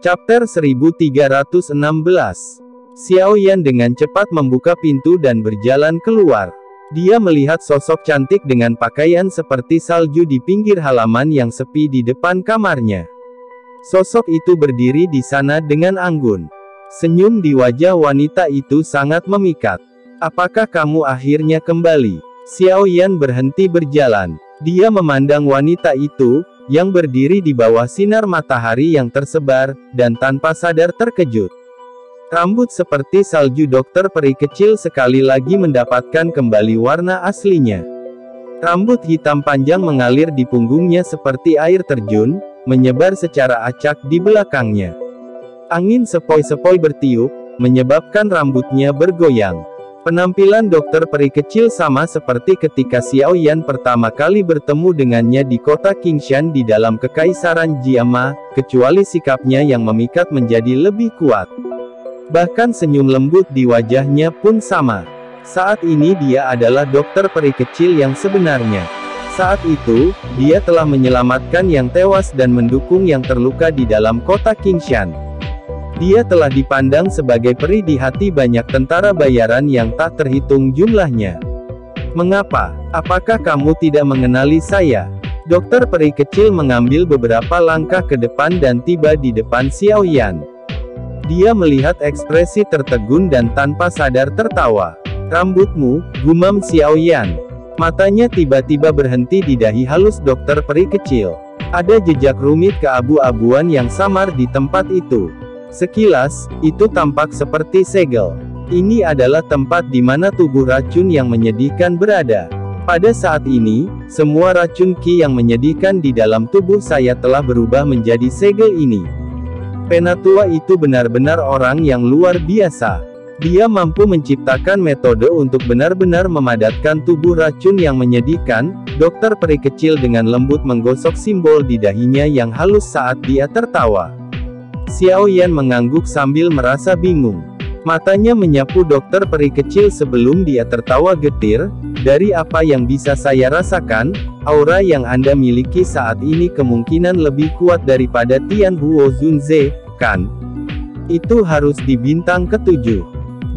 Chapter 1316. Xiao Yan dengan cepat membuka pintu dan berjalan keluar. Dia melihat sosok cantik dengan pakaian seperti salju di pinggir halaman yang sepi di depan kamarnya. Sosok itu berdiri di sana dengan anggun. Senyum di wajah wanita itu sangat memikat. "Apakah kamu akhirnya kembali?" Xiao Yan berhenti berjalan. Dia memandang wanita itu, yang berdiri di bawah sinar matahari yang tersebar, dan tanpa sadar terkejut. Rambut seperti salju dokter peri kecil sekali lagi mendapatkan kembali warna aslinya. Rambut hitam panjang mengalir di punggungnya seperti air terjun, menyebar secara acak di belakangnya. Angin sepoi-sepoi bertiup, menyebabkan rambutnya bergoyang. Penampilan dokter peri kecil sama seperti ketika Xiao Yan pertama kali bertemu dengannya di kota Qingshan di dalam kekaisaran Jiama, kecuali sikapnya yang memikat menjadi lebih kuat. Bahkan senyum lembut di wajahnya pun sama. Saat ini dia adalah dokter peri kecil yang sebenarnya. Saat itu, dia telah menyelamatkan yang tewas dan mendukung yang terluka di dalam kota Qingshan. Dia telah dipandang sebagai peri di hati banyak tentara bayaran yang tak terhitung jumlahnya. "Mengapa? Apakah kamu tidak mengenali saya?" Dokter peri kecil mengambil beberapa langkah ke depan dan tiba di depan Xiao Yan. Dia melihat ekspresi tertegun dan tanpa sadar tertawa. "Rambutmu," gumam Xiao Yan. Matanya tiba-tiba berhenti di dahi halus dokter peri kecil. Ada jejak rumit keabu-abuan yang samar di tempat itu. Sekilas, itu tampak seperti segel. Ini adalah tempat di mana tubuh racun yang menyedihkan berada. Pada saat ini, semua racun Qi yang menyedihkan di dalam tubuh saya telah berubah menjadi segel ini. Penatua itu benar-benar orang yang luar biasa. Dia mampu menciptakan metode untuk benar-benar memadatkan tubuh racun yang menyedihkan. Dokter peri kecil dengan lembut menggosok simbol di dahinya yang halus saat dia tertawa. Xiao Yan mengangguk sambil merasa bingung. Matanya menyapu dokter peri kecil sebelum dia tertawa getir. "Dari apa yang bisa saya rasakan, aura yang Anda miliki saat ini kemungkinan lebih kuat daripada Tian Huo Zunze, kan? Itu harus di bintang ke-7.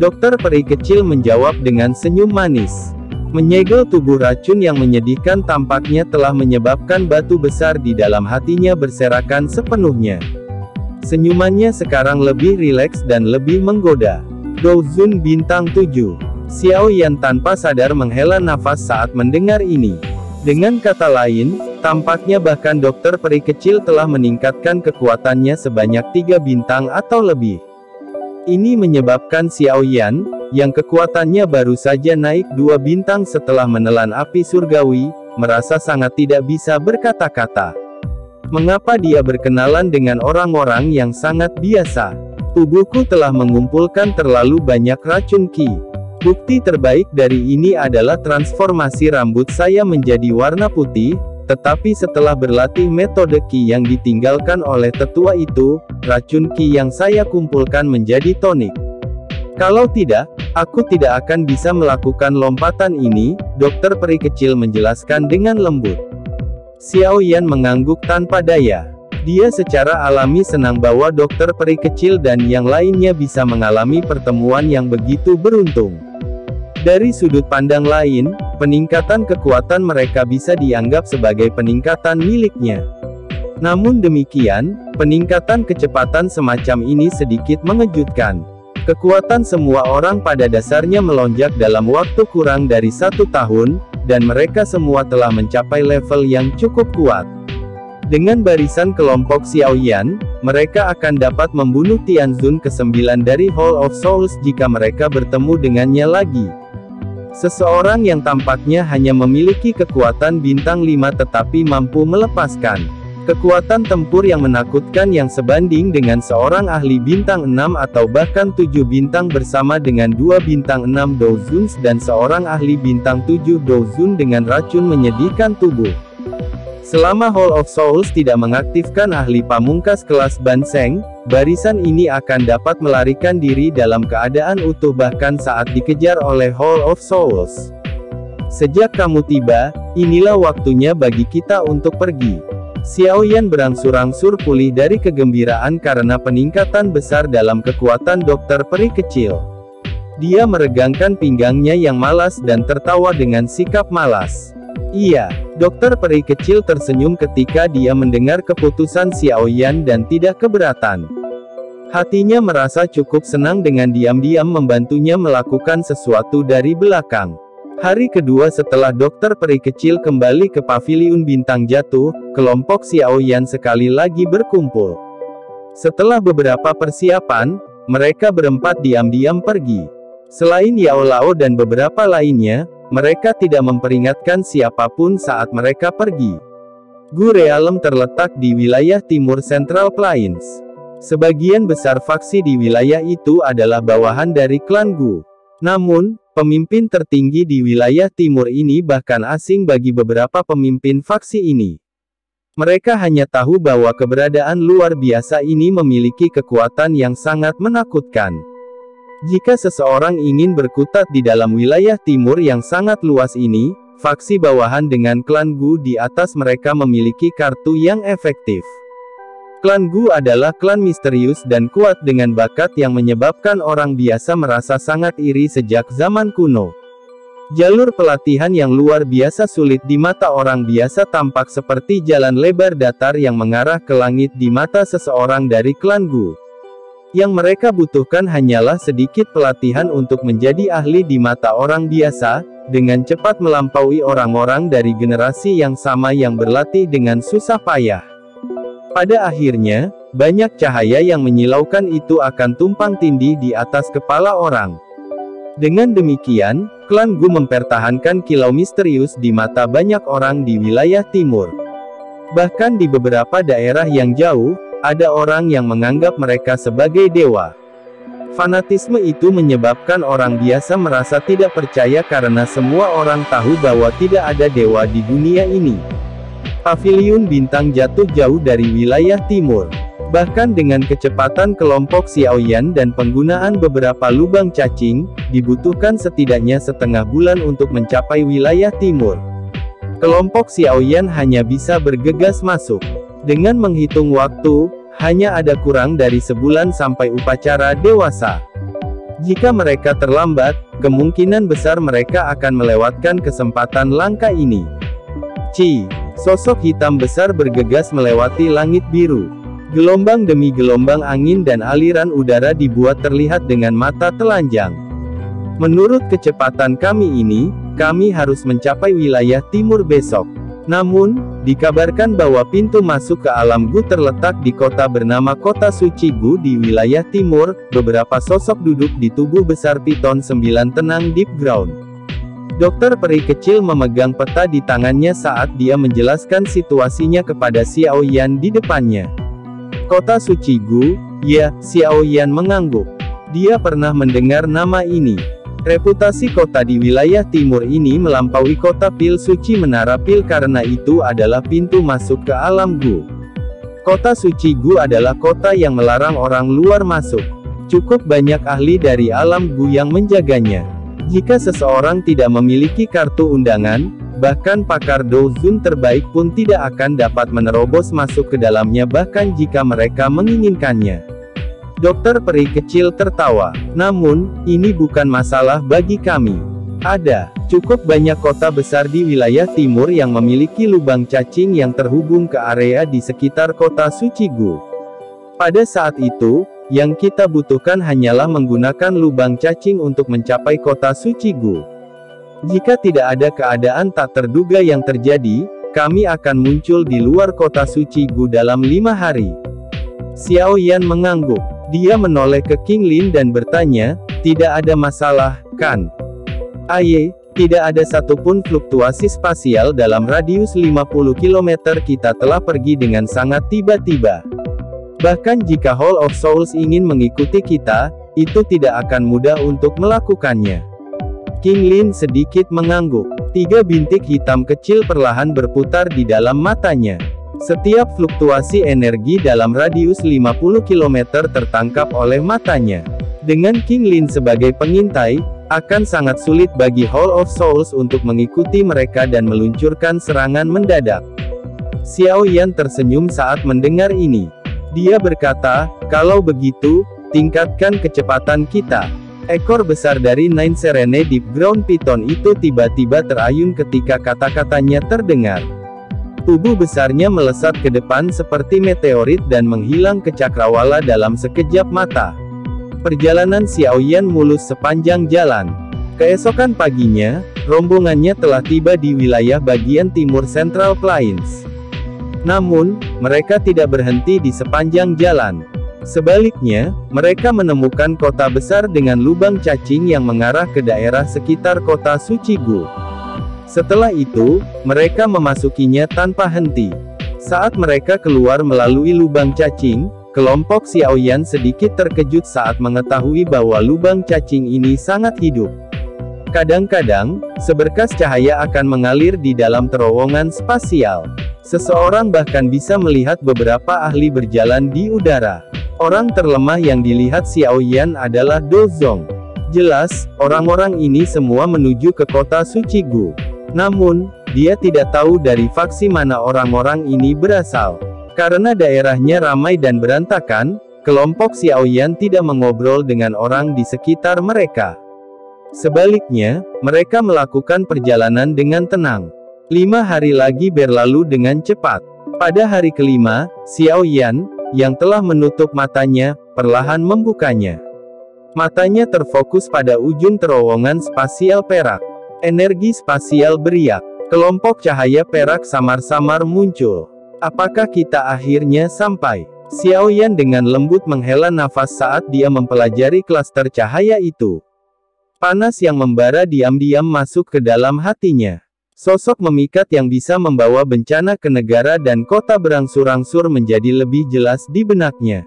Dokter peri kecil menjawab dengan senyum manis. Menyegel tubuh racun yang menyedihkan tampaknya telah menyebabkan batu besar di dalam hatinya berserakan sepenuhnya. Senyumannya sekarang lebih rileks dan lebih menggoda. "Douzun bintang 7. Xiao Yan tanpa sadar menghela nafas saat mendengar ini. Dengan kata lain, tampaknya bahkan dokter peri kecil telah meningkatkan kekuatannya sebanyak 3 bintang atau lebih. Ini menyebabkan Xiao Yan, yang kekuatannya baru saja naik 2 bintang setelah menelan api surgawi, merasa sangat tidak bisa berkata-kata. Mengapa dia berkenalan dengan orang-orang yang sangat biasa? Tubuhku telah mengumpulkan terlalu banyak racun Qi. Bukti terbaik dari ini adalah transformasi rambut saya menjadi warna putih, tetapi setelah berlatih metode Qi yang ditinggalkan oleh tetua itu, racun Qi yang saya kumpulkan menjadi tonik. Kalau tidak, aku tidak akan bisa melakukan lompatan ini," dokter peri kecil menjelaskan dengan lembut. Xiao Yan mengangguk tanpa daya. Dia secara alami senang bahwa dokter peri kecil dan yang lainnya bisa mengalami pertemuan yang begitu beruntung. Dari sudut pandang lain, peningkatan kekuatan mereka bisa dianggap sebagai peningkatan miliknya. Namun demikian, peningkatan kecepatan semacam ini sedikit mengejutkan. Kekuatan semua orang pada dasarnya melonjak dalam waktu kurang dari 1 tahun, dan mereka semua telah mencapai level yang cukup kuat. Dengan barisan kelompok Xiao Yan, mereka akan dapat membunuh Tianzun ke-9 dari Hall of Souls jika mereka bertemu dengannya lagi. Seseorang yang tampaknya hanya memiliki kekuatan bintang 5 tetapi mampu melepaskan kekuatan tempur yang menakutkan yang sebanding dengan seorang ahli bintang 6 atau bahkan 7 bintang bersama dengan 2 bintang 6 Douzuns dan seorang ahli bintang 7 Douzun dengan racun menyedihkan tubuh. Selama Hall of Souls tidak mengaktifkan ahli pamungkas kelas Banseng, barisan ini akan dapat melarikan diri dalam keadaan utuh bahkan saat dikejar oleh Hall of Souls. "Sejak kamu tiba, inilah waktunya bagi kita untuk pergi." Xiao Yan berangsur-angsur pulih dari kegembiraan karena peningkatan besar dalam kekuatan dokter peri kecil. Dia meregangkan pinggangnya yang malas dan tertawa dengan sikap malas. Iya, dokter peri kecil tersenyum ketika dia mendengar keputusan Xiao Yan dan tidak keberatan. Hatinya merasa cukup senang dengan diam-diam membantunya melakukan sesuatu dari belakang. Hari kedua setelah dokter peri kecil kembali ke paviliun bintang jatuh, kelompok Xiao Yan sekali lagi berkumpul. Setelah beberapa persiapan, mereka berempat diam-diam pergi. Selain Yao Lao dan beberapa lainnya, mereka tidak memperingatkan siapapun saat mereka pergi. Gu Realm terletak di wilayah timur Central Plains. Sebagian besar faksi di wilayah itu adalah bawahan dari klan Gu. Namun, pemimpin tertinggi di wilayah timur ini bahkan asing bagi beberapa pemimpin faksi ini. Mereka hanya tahu bahwa keberadaan luar biasa ini memiliki kekuatan yang sangat menakutkan. Jika seseorang ingin berkutat di dalam wilayah timur yang sangat luas ini, faksi bawahan dengan klan Gu di atas mereka memiliki kartu yang efektif. Klan Gu adalah klan misterius dan kuat dengan bakat yang menyebabkan orang biasa merasa sangat iri sejak zaman kuno. Jalur pelatihan yang luar biasa sulit di mata orang biasa tampak seperti jalan lebar datar yang mengarah ke langit di mata seseorang dari klan Gu. Yang mereka butuhkan hanyalah sedikit pelatihan untuk menjadi ahli di mata orang biasa, dengan cepat melampaui orang-orang dari generasi yang sama yang berlatih dengan susah payah. Pada akhirnya, banyak cahaya yang menyilaukan itu akan tumpang tindih di atas kepala orang. Dengan demikian, klan Gu mempertahankan kilau misterius di mata banyak orang di wilayah timur. Bahkan di beberapa daerah yang jauh, ada orang yang menganggap mereka sebagai dewa. Fanatisme itu menyebabkan orang biasa merasa tidak percaya karena semua orang tahu bahwa tidak ada dewa di dunia ini. Paviliun bintang jatuh jauh dari wilayah timur. Bahkan dengan kecepatan kelompok Xiao Yan dan penggunaan beberapa lubang cacing, dibutuhkan setidaknya setengah bulan untuk mencapai wilayah timur. Kelompok Xiao Yan hanya bisa bergegas masuk. Dengan menghitung waktu, hanya ada kurang dari sebulan sampai upacara dewasa. Jika mereka terlambat, kemungkinan besar mereka akan melewatkan kesempatan langka ini. Sosok hitam besar bergegas melewati langit biru. Gelombang demi gelombang angin dan aliran udara dibuat terlihat dengan mata telanjang. Menurut kecepatan kami ini, kami harus mencapai wilayah timur besok. Namun, dikabarkan bahwa pintu masuk ke alam Gu terletak di kota bernama Kota Suci Gu di wilayah timur. Beberapa sosok duduk di tubuh besar piton 9 tenang deep ground. Dokter peri kecil memegang peta di tangannya saat dia menjelaskan situasinya kepada Xiao Yan di depannya. Kota Suci Gu, ya, Xiao Yan mengangguk. Dia pernah mendengar nama ini. Reputasi kota di wilayah timur ini melampaui kota pil suci Menara Pil karena itu adalah pintu masuk ke alam Gu. Kota Suci Gu adalah kota yang melarang orang luar masuk. Cukup banyak ahli dari alam Gu yang menjaganya. Jika seseorang tidak memiliki kartu undangan, bahkan pakar Douzun terbaik pun tidak akan dapat menerobos masuk ke dalamnya bahkan jika mereka menginginkannya. Dokter peri kecil tertawa. Namun, ini bukan masalah bagi kami. Ada cukup banyak kota besar di wilayah timur yang memiliki lubang cacing yang terhubung ke area di sekitar kota Suci Gu. Pada saat itu, yang kita butuhkan hanyalah menggunakan lubang cacing untuk mencapai kota Suci Gu. Jika tidak ada keadaan tak terduga yang terjadi, kami akan muncul di luar kota Suci Gu dalam 5 hari. Xiao Yan mengangguk. Dia menoleh ke King Lin dan bertanya, tidak ada masalah, kan? Aye, tidak ada satupun fluktuasi spasial dalam radius 50 km kita telah pergi dengan sangat tiba-tiba. Bahkan jika Hall of Souls ingin mengikuti kita, itu tidak akan mudah untuk melakukannya. King Lin sedikit mengangguk. 3 bintik hitam kecil perlahan berputar di dalam matanya. Setiap fluktuasi energi dalam radius 50 km tertangkap oleh matanya. Dengan King Lin sebagai pengintai, akan sangat sulit bagi Hall of Souls untuk mengikuti mereka dan meluncurkan serangan mendadak. Xiao Yan tersenyum saat mendengar ini. Dia berkata, "Kalau begitu, tingkatkan kecepatan kita." Ekor besar dari Nine Serene Deep Ground Python itu tiba-tiba terayun ketika kata-katanya terdengar. Tubuh besarnya melesat ke depan seperti meteorit dan menghilang ke cakrawala dalam sekejap mata. Perjalanan Xiao Yan mulus sepanjang jalan. Keesokan paginya, rombongannya telah tiba di wilayah bagian timur Central Plains. Namun, mereka tidak berhenti di sepanjang jalan. Sebaliknya, mereka menemukan kota besar dengan lubang cacing yang mengarah ke daerah sekitar kota suci Gu. Setelah itu, mereka memasukinya tanpa henti. Saat mereka keluar melalui lubang cacing, kelompok Xiao Yan sedikit terkejut saat mengetahui bahwa lubang cacing ini sangat hidup. Kadang-kadang, seberkas cahaya akan mengalir di dalam terowongan spasial. Seseorang bahkan bisa melihat beberapa ahli berjalan di udara. Orang terlemah yang dilihat Xiao Yan adalah Do Zong. Jelas, orang-orang ini semua menuju ke kota suci Gu. Namun, dia tidak tahu dari faksi mana orang-orang ini berasal. Karena daerahnya ramai dan berantakan, kelompok Xiao Yan tidak mengobrol dengan orang di sekitar mereka. Sebaliknya, mereka melakukan perjalanan dengan tenang. 5 hari lagi berlalu dengan cepat. Pada hari kelima, Xiao Yan, yang telah menutup matanya, perlahan membukanya. Matanya terfokus pada ujung terowongan spasial perak. Energi spasial beriak. Kelompok cahaya perak samar-samar muncul. Apakah kita akhirnya sampai? Xiao Yan dengan lembut menghela nafas saat dia mempelajari klaster cahaya itu. Panas yang membara diam-diam masuk ke dalam hatinya. Sosok memikat yang bisa membawa bencana ke negara dan kota berangsur-angsur menjadi lebih jelas di benaknya.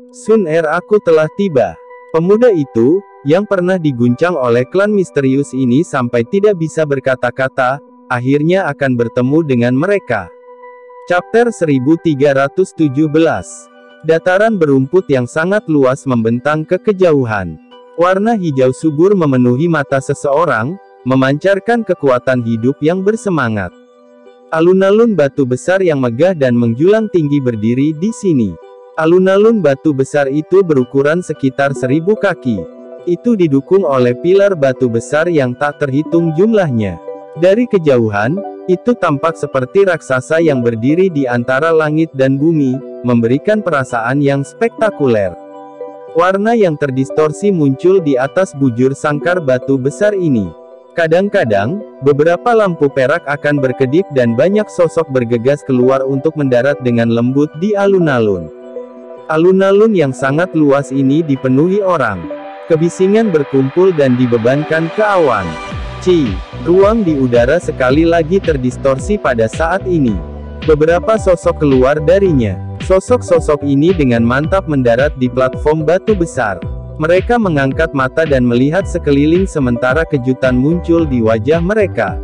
Sun aku telah tiba. Pemuda itu, yang pernah diguncang oleh klan misterius ini sampai tidak bisa berkata-kata, akhirnya akan bertemu dengan mereka. Chapter 1317. Dataran berumput yang sangat luas membentang ke kejauhan. Warna hijau subur memenuhi mata seseorang, memancarkan kekuatan hidup yang bersemangat. Alun-alun batu besar yang megah dan menjulang tinggi berdiri di sini. Alun-alun batu besar itu berukuran sekitar 1000 kaki. Itu didukung oleh pilar batu besar yang tak terhitung jumlahnya. Dari kejauhan, itu tampak seperti raksasa yang berdiri di antara langit dan bumi, memberikan perasaan yang spektakuler. Warna yang terdistorsi muncul di atas bujur sangkar batu besar ini. Kadang-kadang, beberapa lampu perak akan berkedip dan banyak sosok bergegas keluar untuk mendarat dengan lembut di alun-alun. Alun-alun yang sangat luas ini dipenuhi orang. Kebisingan berkumpul dan dibebankan ke awan. Ruang di udara sekali lagi terdistorsi pada saat ini. Beberapa sosok keluar darinya. Sosok-sosok ini dengan mantap mendarat di platform batu besar. Mereka mengangkat mata dan melihat sekeliling sementara kejutan muncul di wajah mereka.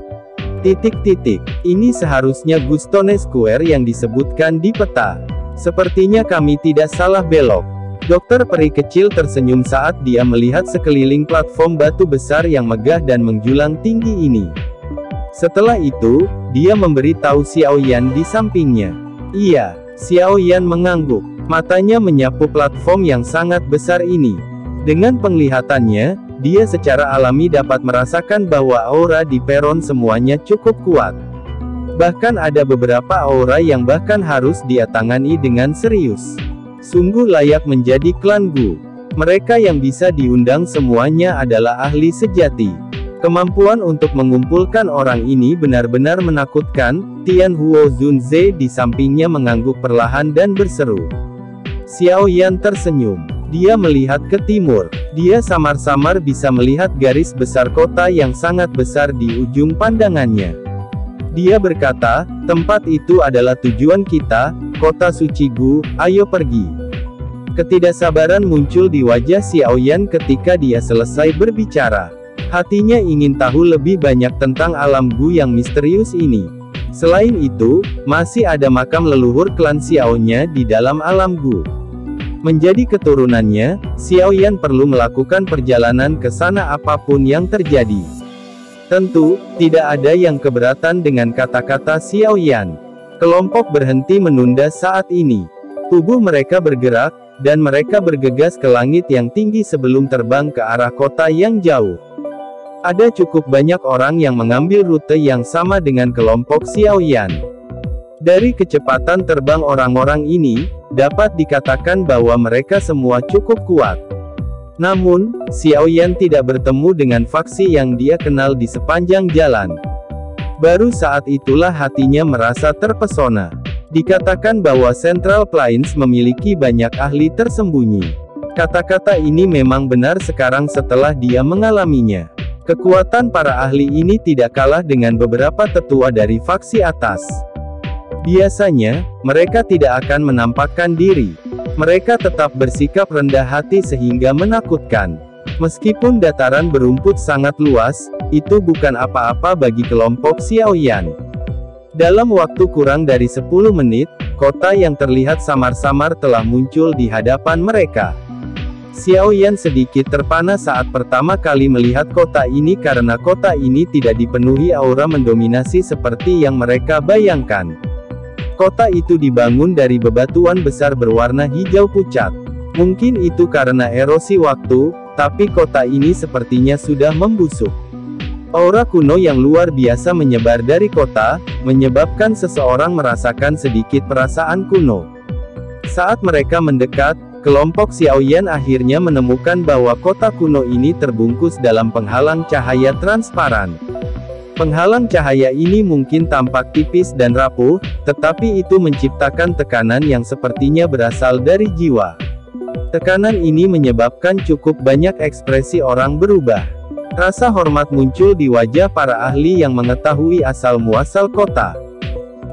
Ini seharusnya Gustone Square yang disebutkan di peta. Sepertinya kami tidak salah belok. Dokter peri kecil tersenyum saat dia melihat sekeliling platform batu besar yang megah dan menjulang tinggi ini. Setelah itu, dia memberi tahu Xiao Yan di sampingnya. Iya, Xiao Yan mengangguk. Matanya menyapu platform yang sangat besar ini. Dengan penglihatannya, dia secara alami dapat merasakan bahwa aura di peron semuanya cukup kuat. Bahkan ada beberapa aura yang bahkan harus dia tangani dengan serius. Sungguh layak menjadi klan Gu. Mereka yang bisa diundang semuanya adalah ahli sejati. Kemampuan untuk mengumpulkan orang ini benar-benar menakutkan. Tian Huo Zunze di sampingnya mengangguk perlahan dan berseru. Xiao Yan tersenyum. Dia melihat ke timur. Dia samar-samar bisa melihat garis besar kota yang sangat besar di ujung pandangannya. Dia berkata, tempat itu adalah tujuan kita, kota suci Gu, ayo pergi. Ketidaksabaran muncul di wajah Xiao Yan ketika dia selesai berbicara. Hatinya ingin tahu lebih banyak tentang alam Gu yang misterius ini. Selain itu, masih ada makam leluhur klan Xiao-nya di dalam alam Gu. Menjadi keturunannya, Xiao Yan perlu melakukan perjalanan ke sana apapun yang terjadi. Tentu, tidak ada yang keberatan dengan kata-kata Xiao Yan. Kelompok berhenti menunda saat ini. Tubuh mereka bergerak, dan mereka bergegas ke langit yang tinggi sebelum terbang ke arah kota yang jauh. Ada cukup banyak orang yang mengambil rute yang sama dengan kelompok Xiaoyan. Dari kecepatan terbang orang-orang ini, dapat dikatakan bahwa mereka semua cukup kuat. Namun, Xiaoyan tidak bertemu dengan faksi yang dia kenal di sepanjang jalan. Baru saat itulah hatinya merasa terpesona. Dikatakan bahwa Central Plains memiliki banyak ahli tersembunyi. Kata-kata ini memang benar sekarang setelah dia mengalaminya. Kekuatan para ahli ini tidak kalah dengan beberapa tetua dari faksi atas. Biasanya, mereka tidak akan menampakkan diri. Mereka tetap bersikap rendah hati sehingga menakutkan. Meskipun dataran berumput sangat luas, itu bukan apa-apa bagi kelompok Xiaoyan. Dalam waktu kurang dari 10 menit, kota yang terlihat samar-samar telah muncul di hadapan mereka. Xiaoyan sedikit terpana saat pertama kali melihat kota ini karena kota ini tidak dipenuhi aura mendominasi seperti yang mereka bayangkan. Kota itu dibangun dari bebatuan besar berwarna hijau pucat. Mungkin itu karena erosi waktu, tapi kota ini sepertinya sudah membusuk. Aura kuno yang luar biasa menyebar dari kota, menyebabkan seseorang merasakan sedikit perasaan kuno. Saat mereka mendekat, kelompok Xiaoyan akhirnya menemukan bahwa kota kuno ini terbungkus dalam penghalang cahaya transparan. Penghalang cahaya ini mungkin tampak tipis dan rapuh, tetapi itu menciptakan tekanan yang sepertinya berasal dari jiwa. Tekanan ini menyebabkan cukup banyak ekspresi orang berubah. Rasa hormat muncul di wajah para ahli yang mengetahui asal-muasal kota.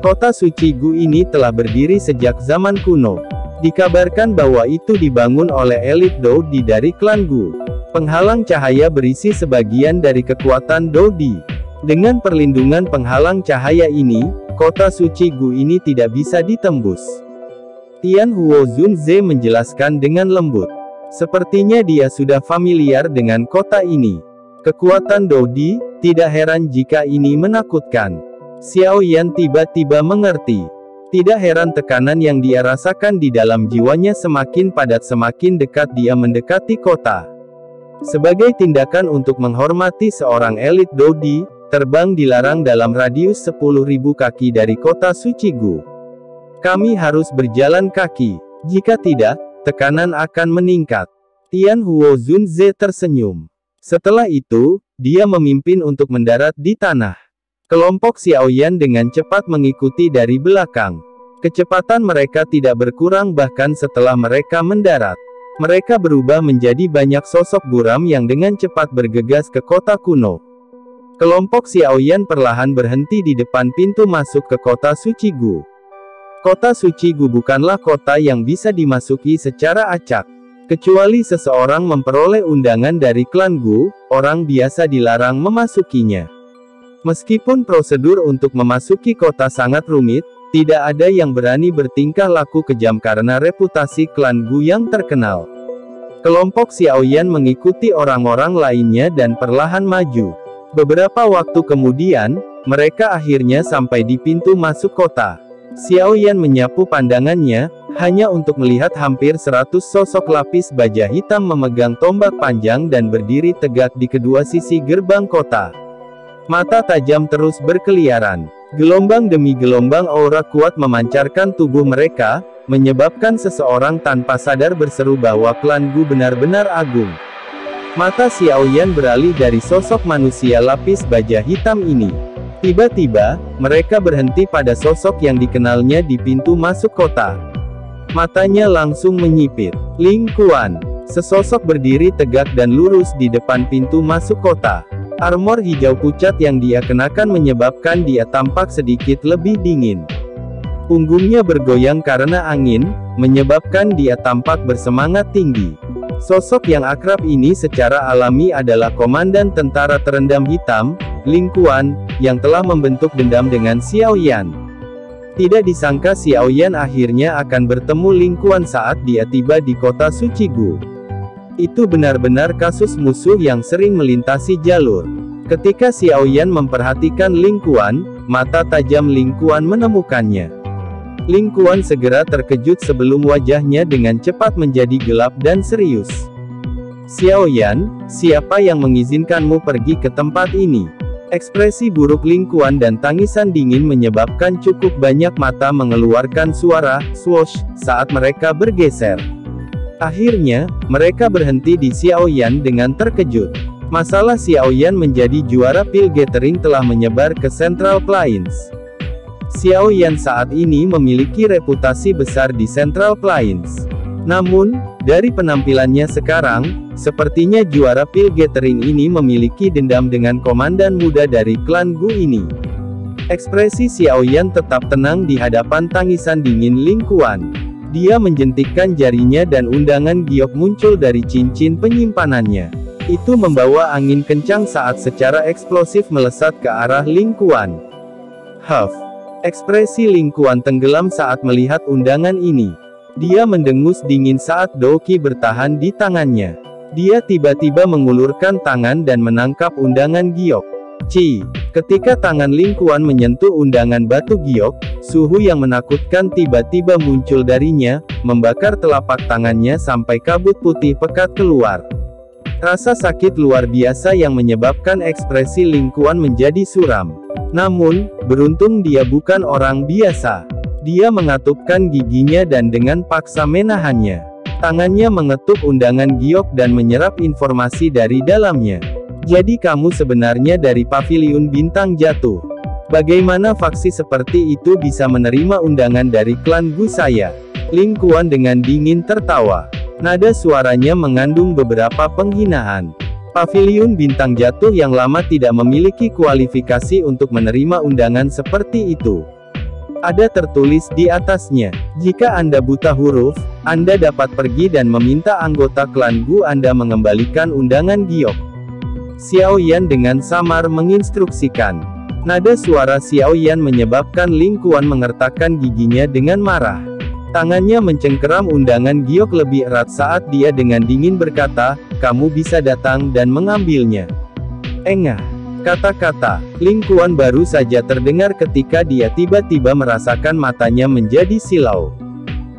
Kota suci Gu ini telah berdiri sejak zaman kuno. Dikabarkan bahwa itu dibangun oleh elit Dodi dari klan Gu. Penghalang cahaya berisi sebagian dari kekuatan Dodi. Dengan perlindungan penghalang cahaya ini, kota suci Gu ini tidak bisa ditembus. Tian Huo Zunze menjelaskan dengan lembut. Sepertinya dia sudah familiar dengan kota ini. Kekuatan Dodi, tidak heran jika ini menakutkan. Xiaoyan tiba-tiba mengerti. Tidak heran tekanan yang dia rasakan di dalam jiwanya semakin padat semakin dekat dia mendekati kota. Sebagai tindakan untuk menghormati seorang elit Dodi, terbang dilarang dalam radius 10.000 kaki dari kota suci Gu. Kami harus berjalan kaki. Jika tidak, tekanan akan meningkat. Tian Huo Zunze tersenyum. Setelah itu, dia memimpin untuk mendarat di tanah. Kelompok Xiaoyan dengan cepat mengikuti dari belakang. Kecepatan mereka tidak berkurang bahkan setelah mereka mendarat. Mereka berubah menjadi banyak sosok buram yang dengan cepat bergegas ke kota kuno. Kelompok Xiaoyan perlahan berhenti di depan pintu masuk ke kota suci Gu. Kota suci Gu bukanlah kota yang bisa dimasuki secara acak. Kecuali seseorang memperoleh undangan dari klan Gu, orang biasa dilarang memasukinya. Meskipun prosedur untuk memasuki kota sangat rumit, tidak ada yang berani bertingkah laku kejam karena reputasi klan Gu yang terkenal. Kelompok Xiaoyan mengikuti orang-orang lainnya dan perlahan maju. Beberapa waktu kemudian, mereka akhirnya sampai di pintu masuk kota. Xiaoyan menyapu pandangannya, hanya untuk melihat hampir 100 sosok lapis baja hitam memegang tombak panjang dan berdiri tegak di kedua sisi gerbang kota. Mata tajam terus berkeliaran. Gelombang demi gelombang aura kuat memancarkan tubuh mereka, menyebabkan seseorang tanpa sadar berseru bahwa klan Gu benar-benar agung. Mata Xiaoyan beralih dari sosok manusia lapis baja hitam ini. Tiba-tiba, mereka berhenti pada sosok yang dikenalnya di pintu masuk kota. Matanya langsung menyipit. Ling Kuan. Sesosok berdiri tegak dan lurus di depan pintu masuk kota. Armor hijau pucat yang dia kenakan menyebabkan dia tampak sedikit lebih dingin. Punggungnya bergoyang karena angin, menyebabkan dia tampak bersemangat tinggi. Sosok yang akrab ini secara alami adalah Komandan Tentara Terendam Hitam, Ling Kuan, yang telah membentuk dendam dengan Xiaoyan. Tidak disangka Xiaoyan akhirnya akan bertemu Ling Kuan saat dia tiba di kota suci Gu. Itu benar-benar kasus musuh yang sering melintasi jalur. Ketika Xiao Yan memperhatikan Ling Kuan, mata tajam Ling Kuan menemukannya. Ling Kuan segera terkejut sebelum wajahnya dengan cepat menjadi gelap dan serius. Xiao Yan, siapa yang mengizinkanmu pergi ke tempat ini? Ekspresi buruk Ling Kuan dan tangisan dingin menyebabkan cukup banyak mata mengeluarkan suara swoosh saat mereka bergeser. Akhirnya, mereka berhenti di Xiao Yan dengan terkejut. Masalah Xiao Yan menjadi juara pil gathering telah menyebar ke Central Plains. Xiao Yan saat ini memiliki reputasi besar di Central Plains. Namun, dari penampilannya sekarang, sepertinya juara pil gathering ini memiliki dendam dengan komandan muda dari klan Gu ini. Ekspresi Xiao Yan tetap tenang di hadapan tangisan dingin Ling Kuan. Dia menjentikkan jarinya dan undangan giok muncul dari cincin penyimpanannya. Itu membawa angin kencang saat secara eksplosif melesat ke arah Ling Kuan. Huff. Ekspresi Ling Kuan tenggelam saat melihat undangan ini. Dia mendengus dingin saat Doki bertahan di tangannya. Dia tiba-tiba mengulurkan tangan dan menangkap undangan giok. Ci. Ketika tangan Ling Kuan menyentuh undangan batu giok, suhu yang menakutkan tiba-tiba muncul darinya, membakar telapak tangannya sampai kabut putih pekat keluar. Rasa sakit luar biasa yang menyebabkan ekspresi Ling Kuan menjadi suram. Namun, beruntung dia bukan orang biasa. Dia mengatupkan giginya dan dengan paksa menahannya. Tangannya mengetuk undangan giok dan menyerap informasi dari dalamnya. Jadi kamu sebenarnya dari Paviliun Bintang Jatuh. Bagaimana faksi seperti itu bisa menerima undangan dari klan Gu saya? Ling Kuan dengan dingin tertawa. Nada suaranya mengandung beberapa penghinaan. Paviliun Bintang Jatuh yang lama tidak memiliki kualifikasi untuk menerima undangan seperti itu. Ada tertulis di atasnya, jika Anda buta huruf, Anda dapat pergi dan meminta anggota klan Gu Anda mengembalikan undangan giok. Xiao Yan dengan samar menginstruksikan. Nada suara Xiao Yan menyebabkan Ling Kuan mengertakkan giginya dengan marah. Tangannya mencengkeram undangan giok lebih erat saat dia dengan dingin berkata, kamu bisa datang dan mengambilnya. Engah. Kata-kata Ling Kuan baru saja terdengar ketika dia tiba-tiba merasakan matanya menjadi silau.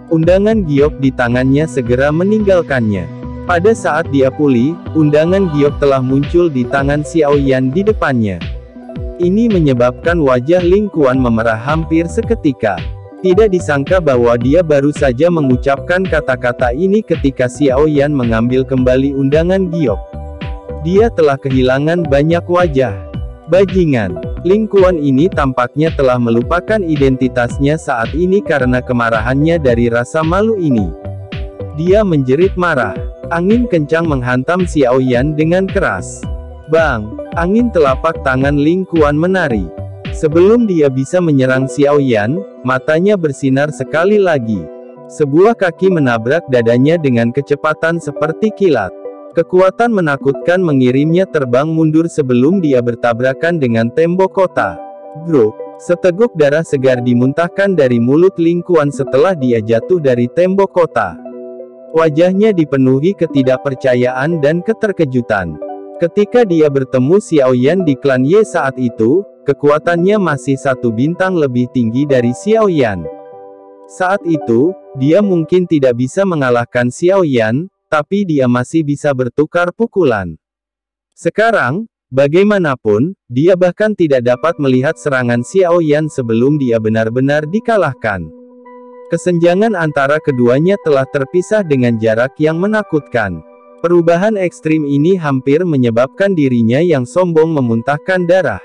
Undangan giok di tangannya segera meninggalkannya. Pada saat dia pulih, undangan giok telah muncul di tangan Xiao Yan di depannya. Ini menyebabkan wajah Ling Kuan memerah hampir seketika. Tidak disangka bahwa dia baru saja mengucapkan kata-kata ini ketika Xiao Yan mengambil kembali undangan giok. Dia telah kehilangan banyak wajah. Bajingan. Ling Kuan ini tampaknya telah melupakan identitasnya saat ini karena kemarahannya dari rasa malu ini. Dia menjerit marah. Angin kencang menghantam Xiao Yan dengan keras. Bang! Angin telapak tangan Ling Kuan menari. Sebelum dia bisa menyerang Xiao Yan, matanya bersinar sekali lagi. Sebuah kaki menabrak dadanya dengan kecepatan seperti kilat. Kekuatan menakutkan mengirimnya terbang mundur sebelum dia bertabrakan dengan tembok kota. Bruk! Seteguk darah segar dimuntahkan dari mulut Ling Kuan setelah dia jatuh dari tembok kota. Wajahnya dipenuhi ketidakpercayaan dan keterkejutan. Ketika dia bertemu Xiao Yan di klan Ye saat itu, kekuatannya masih satu bintang lebih tinggi dari Xiao Yan. Saat itu, dia mungkin tidak bisa mengalahkan Xiao Yan, tapi dia masih bisa bertukar pukulan. Sekarang, bagaimanapun, dia bahkan tidak dapat melihat serangan Xiao Yan sebelum dia benar-benar dikalahkan. Kesenjangan antara keduanya telah terpisah dengan jarak yang menakutkan. Perubahan ekstrim ini hampir menyebabkan dirinya yang sombong memuntahkan darah.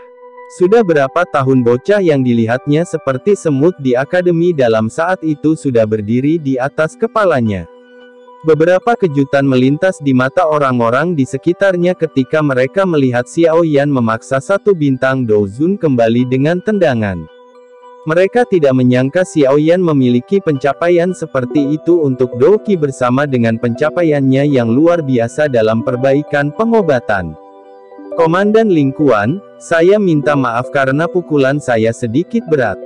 Sudah berapa tahun bocah yang dilihatnya seperti semut di akademi dalam saat itu sudah berdiri di atas kepalanya. Beberapa kejutan melintas di mata orang-orang di sekitarnya ketika mereka melihat Xiao Yan memaksa satu bintang Douzun kembali dengan tendangan. Mereka tidak menyangka Xiao Yan memiliki pencapaian seperti itu untuk Doki bersama dengan pencapaiannya yang luar biasa dalam perbaikan pengobatan. Komandan Ling Kuan, saya minta maaf karena pukulan saya sedikit berat.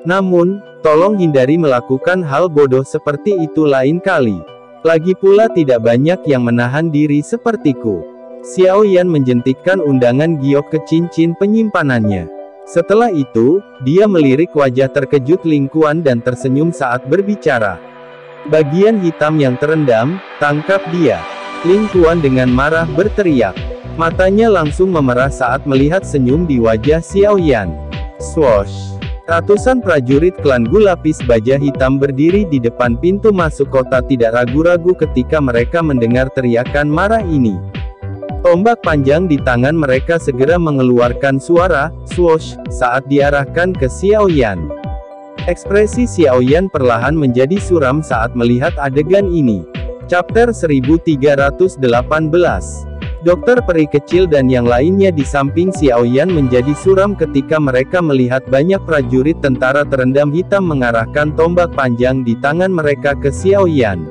Namun, tolong hindari melakukan hal bodoh seperti itu lain kali. Lagi pula tidak banyak yang menahan diri sepertiku. Xiao Yan menjentikkan undangan giok ke cincin penyimpanannya. Setelah itu, dia melirik wajah terkejut Ling Kuan dan tersenyum saat berbicara. Bagian hitam yang terendam, tangkap dia. Ling Kuan dengan marah berteriak. Matanya langsung memerah saat melihat senyum di wajah Xiao Yan. Swoosh! Ratusan prajurit klan Gu lapis baja hitam berdiri di depan pintu masuk kota tidak ragu-ragu ketika mereka mendengar teriakan marah ini. Tombak panjang di tangan mereka segera mengeluarkan suara swoosh saat diarahkan ke Xiao Yan. Ekspresi Xiao Yan perlahan menjadi suram saat melihat adegan ini. Chapter 1318. Dokter peri kecil dan yang lainnya di samping Xiao Yan menjadi suram ketika mereka melihat banyak prajurit tentara terendam hitam mengarahkan tombak panjang di tangan mereka ke Xiao Yan.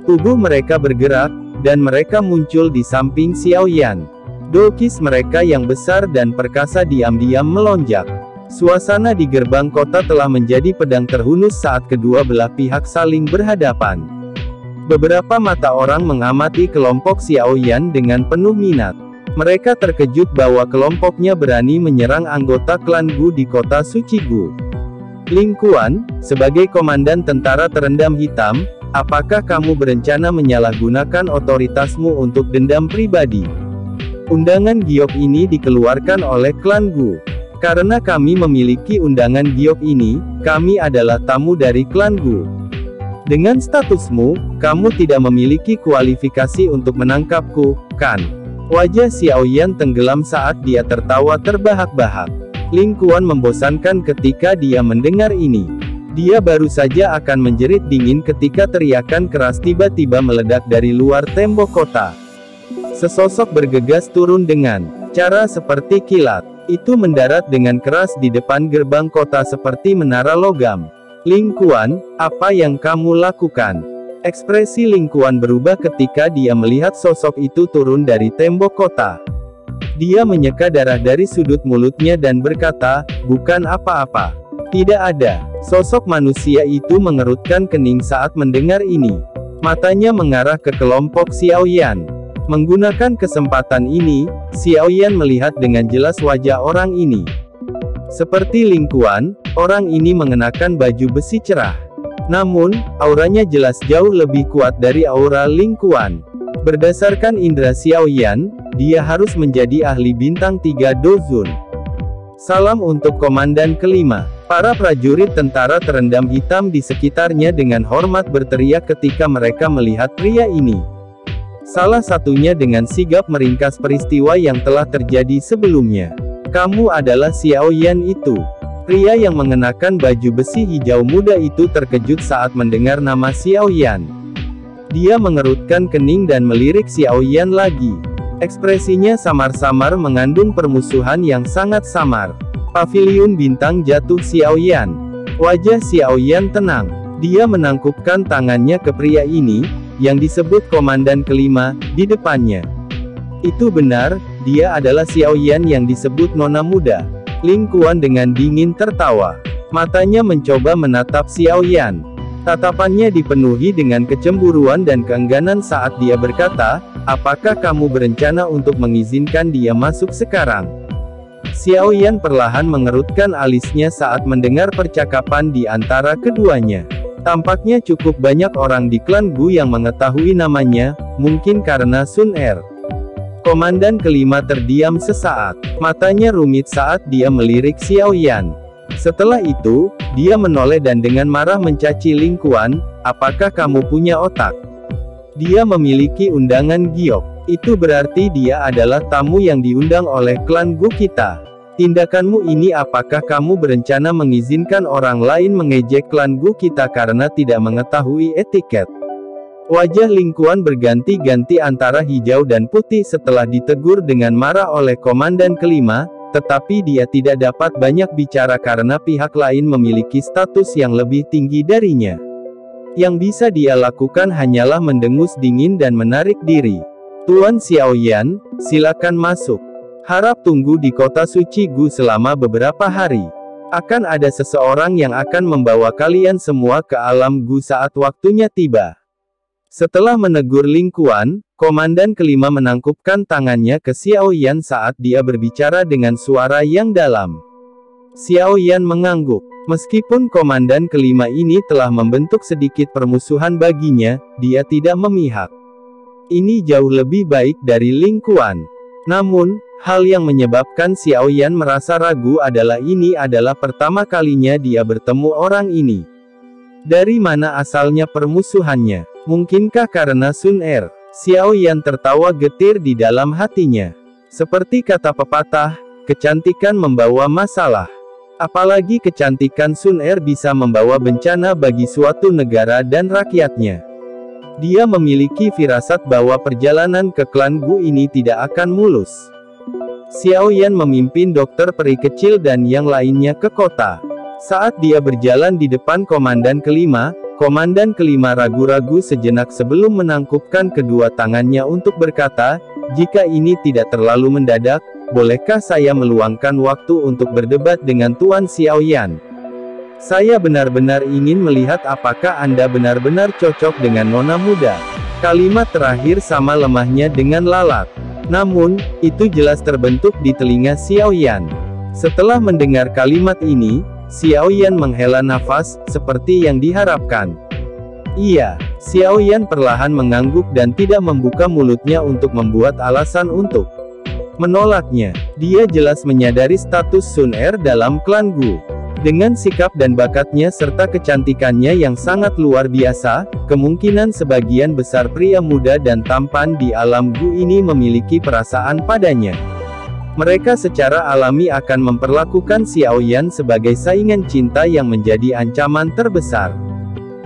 Tubuh mereka bergerak, dan mereka muncul di samping Xiao Yan. Dokis mereka yang besar dan perkasa diam-diam melonjak. Suasana di gerbang kota telah menjadi pedang terhunus saat kedua belah pihak saling berhadapan. Beberapa mata orang mengamati kelompok Xiao Yan dengan penuh minat. Mereka terkejut bahwa kelompoknya berani menyerang anggota klan Gu di kota suci Gu. Ling Kuan, sebagai komandan tentara terendam hitam, apakah kamu berencana menyalahgunakan otoritasmu untuk dendam pribadi? Undangan giok ini dikeluarkan oleh klan Gu. Karena kami memiliki undangan giok ini, kami adalah tamu dari klan Gu. Dengan statusmu, kamu tidak memiliki kualifikasi untuk menangkapku, kan? Wajah Xiao Yan tenggelam saat dia tertawa terbahak-bahak. Ling Kuan membosankan ketika dia mendengar ini. Dia baru saja akan menjerit dingin ketika teriakan keras tiba-tiba meledak dari luar tembok kota. Sesosok bergegas turun dengan cara seperti kilat. Itu mendarat dengan keras di depan gerbang kota seperti menara logam. Ling Kuan, apa yang kamu lakukan? Ekspresi Ling Kuan berubah ketika dia melihat sosok itu turun dari tembok kota. Dia menyeka darah dari sudut mulutnya dan berkata, bukan apa-apa. Tidak ada. Sosok manusia itu mengerutkan kening saat mendengar ini. Matanya mengarah ke kelompok Xiao Yan. Menggunakan kesempatan ini, Xiao Yan melihat dengan jelas wajah orang ini. Seperti Ling Kuan, orang ini mengenakan baju besi cerah. Namun, auranya jelas jauh lebih kuat dari aura Ling Kuan. Berdasarkan indera Xiao Yan, dia harus menjadi ahli bintang 3 Dozun. Salam untuk komandan kelima. Para prajurit tentara terendam hitam di sekitarnya dengan hormat berteriak ketika mereka melihat pria ini. Salah satunya dengan sigap meringkas peristiwa yang telah terjadi sebelumnya. Kamu adalah Xiao Yan itu. Pria yang mengenakan baju besi hijau muda itu terkejut saat mendengar nama Xiao Yan. Dia mengerutkan kening dan melirik Xiao Yan lagi. Ekspresinya samar-samar mengandung permusuhan yang sangat samar. Paviliun bintang jatuh Xiao Yan. Wajah Xiao Yan tenang. Dia menangkupkan tangannya ke pria ini, yang disebut komandan kelima, di depannya. Itu benar, dia adalah Xiao Yan yang disebut Nona Muda. Ling Kuan dengan dingin tertawa. Matanya mencoba menatap Xiao Yan. Tatapannya dipenuhi dengan kecemburuan dan keengganan saat dia berkata, apakah kamu berencana untuk mengizinkan dia masuk sekarang? Xiao Yan perlahan mengerutkan alisnya saat mendengar percakapan di antara keduanya. Tampaknya cukup banyak orang di klan Gu yang mengetahui namanya, mungkin karena Sun Er. Komandan kelima terdiam sesaat. Matanya rumit saat dia melirik Xiao Yan. Setelah itu, dia menoleh dan dengan marah mencaci Ling Kuan, apakah kamu punya otak? Dia memiliki undangan giok. Itu berarti dia adalah tamu yang diundang oleh klan Gu kita. Tindakanmu ini apakah kamu berencana mengizinkan orang lain mengejek klan Gu kita karena tidak mengetahui etiket? Wajah Ling Kuan berganti-ganti antara hijau dan putih setelah ditegur dengan marah oleh komandan kelima, tetapi dia tidak dapat banyak bicara karena pihak lain memiliki status yang lebih tinggi darinya. Yang bisa dia lakukan hanyalah mendengus dingin dan menarik diri. Tuan Xiao Yan, silakan masuk. Harap tunggu di kota suci Gu selama beberapa hari. Akan ada seseorang yang akan membawa kalian semua ke alam Gu saat waktunya tiba. Setelah menegur Ling Kuan, Komandan kelima menangkupkan tangannya ke Xiao Yan saat dia berbicara dengan suara yang dalam. Xiao Yan mengangguk. Meskipun komandan kelima ini telah membentuk sedikit permusuhan baginya, dia tidak memihak. Ini jauh lebih baik dari Ling Kuan. Namun, hal yang menyebabkan Xiao Yan merasa ragu adalah ini adalah pertama kalinya dia bertemu orang ini. Dari mana asalnya permusuhannya? Mungkinkah karena Sun Er? Xiao Yan tertawa getir di dalam hatinya. Seperti kata pepatah, kecantikan membawa masalah. Apalagi kecantikan Sun Er bisa membawa bencana bagi suatu negara dan rakyatnya. Dia memiliki firasat bahwa perjalanan ke klan Gu ini tidak akan mulus. Xiao Yan memimpin dokter peri kecil dan yang lainnya ke kota. Saat dia berjalan di depan komandan kelima ragu-ragu sejenak sebelum menangkupkan kedua tangannya untuk berkata, "Jika ini tidak terlalu mendadak, bolehkah saya meluangkan waktu untuk berdebat dengan Tuan Xiao Yan? Saya benar-benar ingin melihat apakah Anda benar-benar cocok dengan nona muda." Kalimat terakhir sama lemahnya dengan lalat. Namun, itu jelas terbentuk di telinga Xiao Yan. Setelah mendengar kalimat ini, Xiao Yan menghela nafas, seperti yang diharapkan. Iya, Xiao Yan perlahan mengangguk dan tidak membuka mulutnya untuk membuat alasan untuk menolaknya. Dia jelas menyadari status Sun Er dalam klan Gu. Dengan sikap dan bakatnya serta kecantikannya yang sangat luar biasa, kemungkinan sebagian besar pria muda dan tampan di alam Gu ini memiliki perasaan padanya. Mereka secara alami akan memperlakukan Xiao Yan sebagai saingan cinta yang menjadi ancaman terbesar.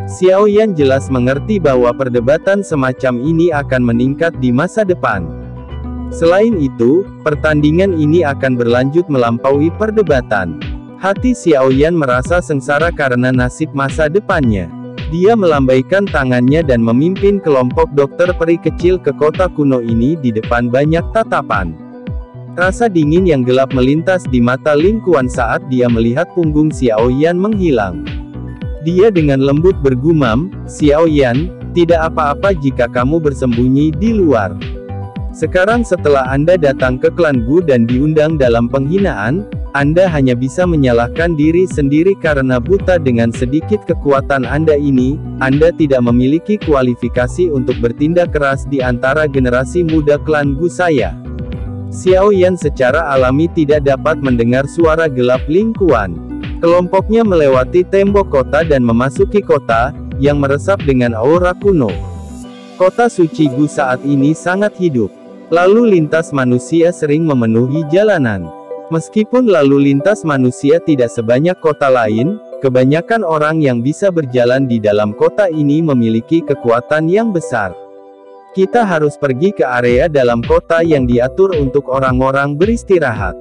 Xiao Yan jelas mengerti bahwa perdebatan semacam ini akan meningkat di masa depan. Selain itu, pertandingan ini akan berlanjut melampaui perdebatan. Hati Xiao Yan merasa sengsara karena nasib masa depannya. Dia melambaikan tangannya dan memimpin kelompok dokter peri kecil ke kota kuno ini di depan banyak tatapan. Rasa dingin yang gelap melintas di mata Ling Kuan saat dia melihat punggung Xiao Yan menghilang. Dia dengan lembut bergumam, "Xiao Yan, tidak apa-apa jika kamu bersembunyi di luar. Sekarang setelah Anda datang ke klan Gu dan diundang dalam penghinaan, Anda hanya bisa menyalahkan diri sendiri karena buta dengan sedikit kekuatan Anda ini, Anda tidak memiliki kualifikasi untuk bertindak keras di antara generasi muda klan Gu saya." Xiao Yan secara alami tidak dapat mendengar suara gelap Ling Kuan. Kelompoknya melewati tembok kota dan memasuki kota, yang meresap dengan aura kuno. Kota suci Gu saat ini sangat hidup. Lalu lintas manusia sering memenuhi jalanan. Meskipun lalu lintas manusia tidak sebanyak kota lain, kebanyakan orang yang bisa berjalan di dalam kota ini memiliki kekuatan yang besar. Kita harus pergi ke area dalam kota yang diatur untuk orang-orang beristirahat.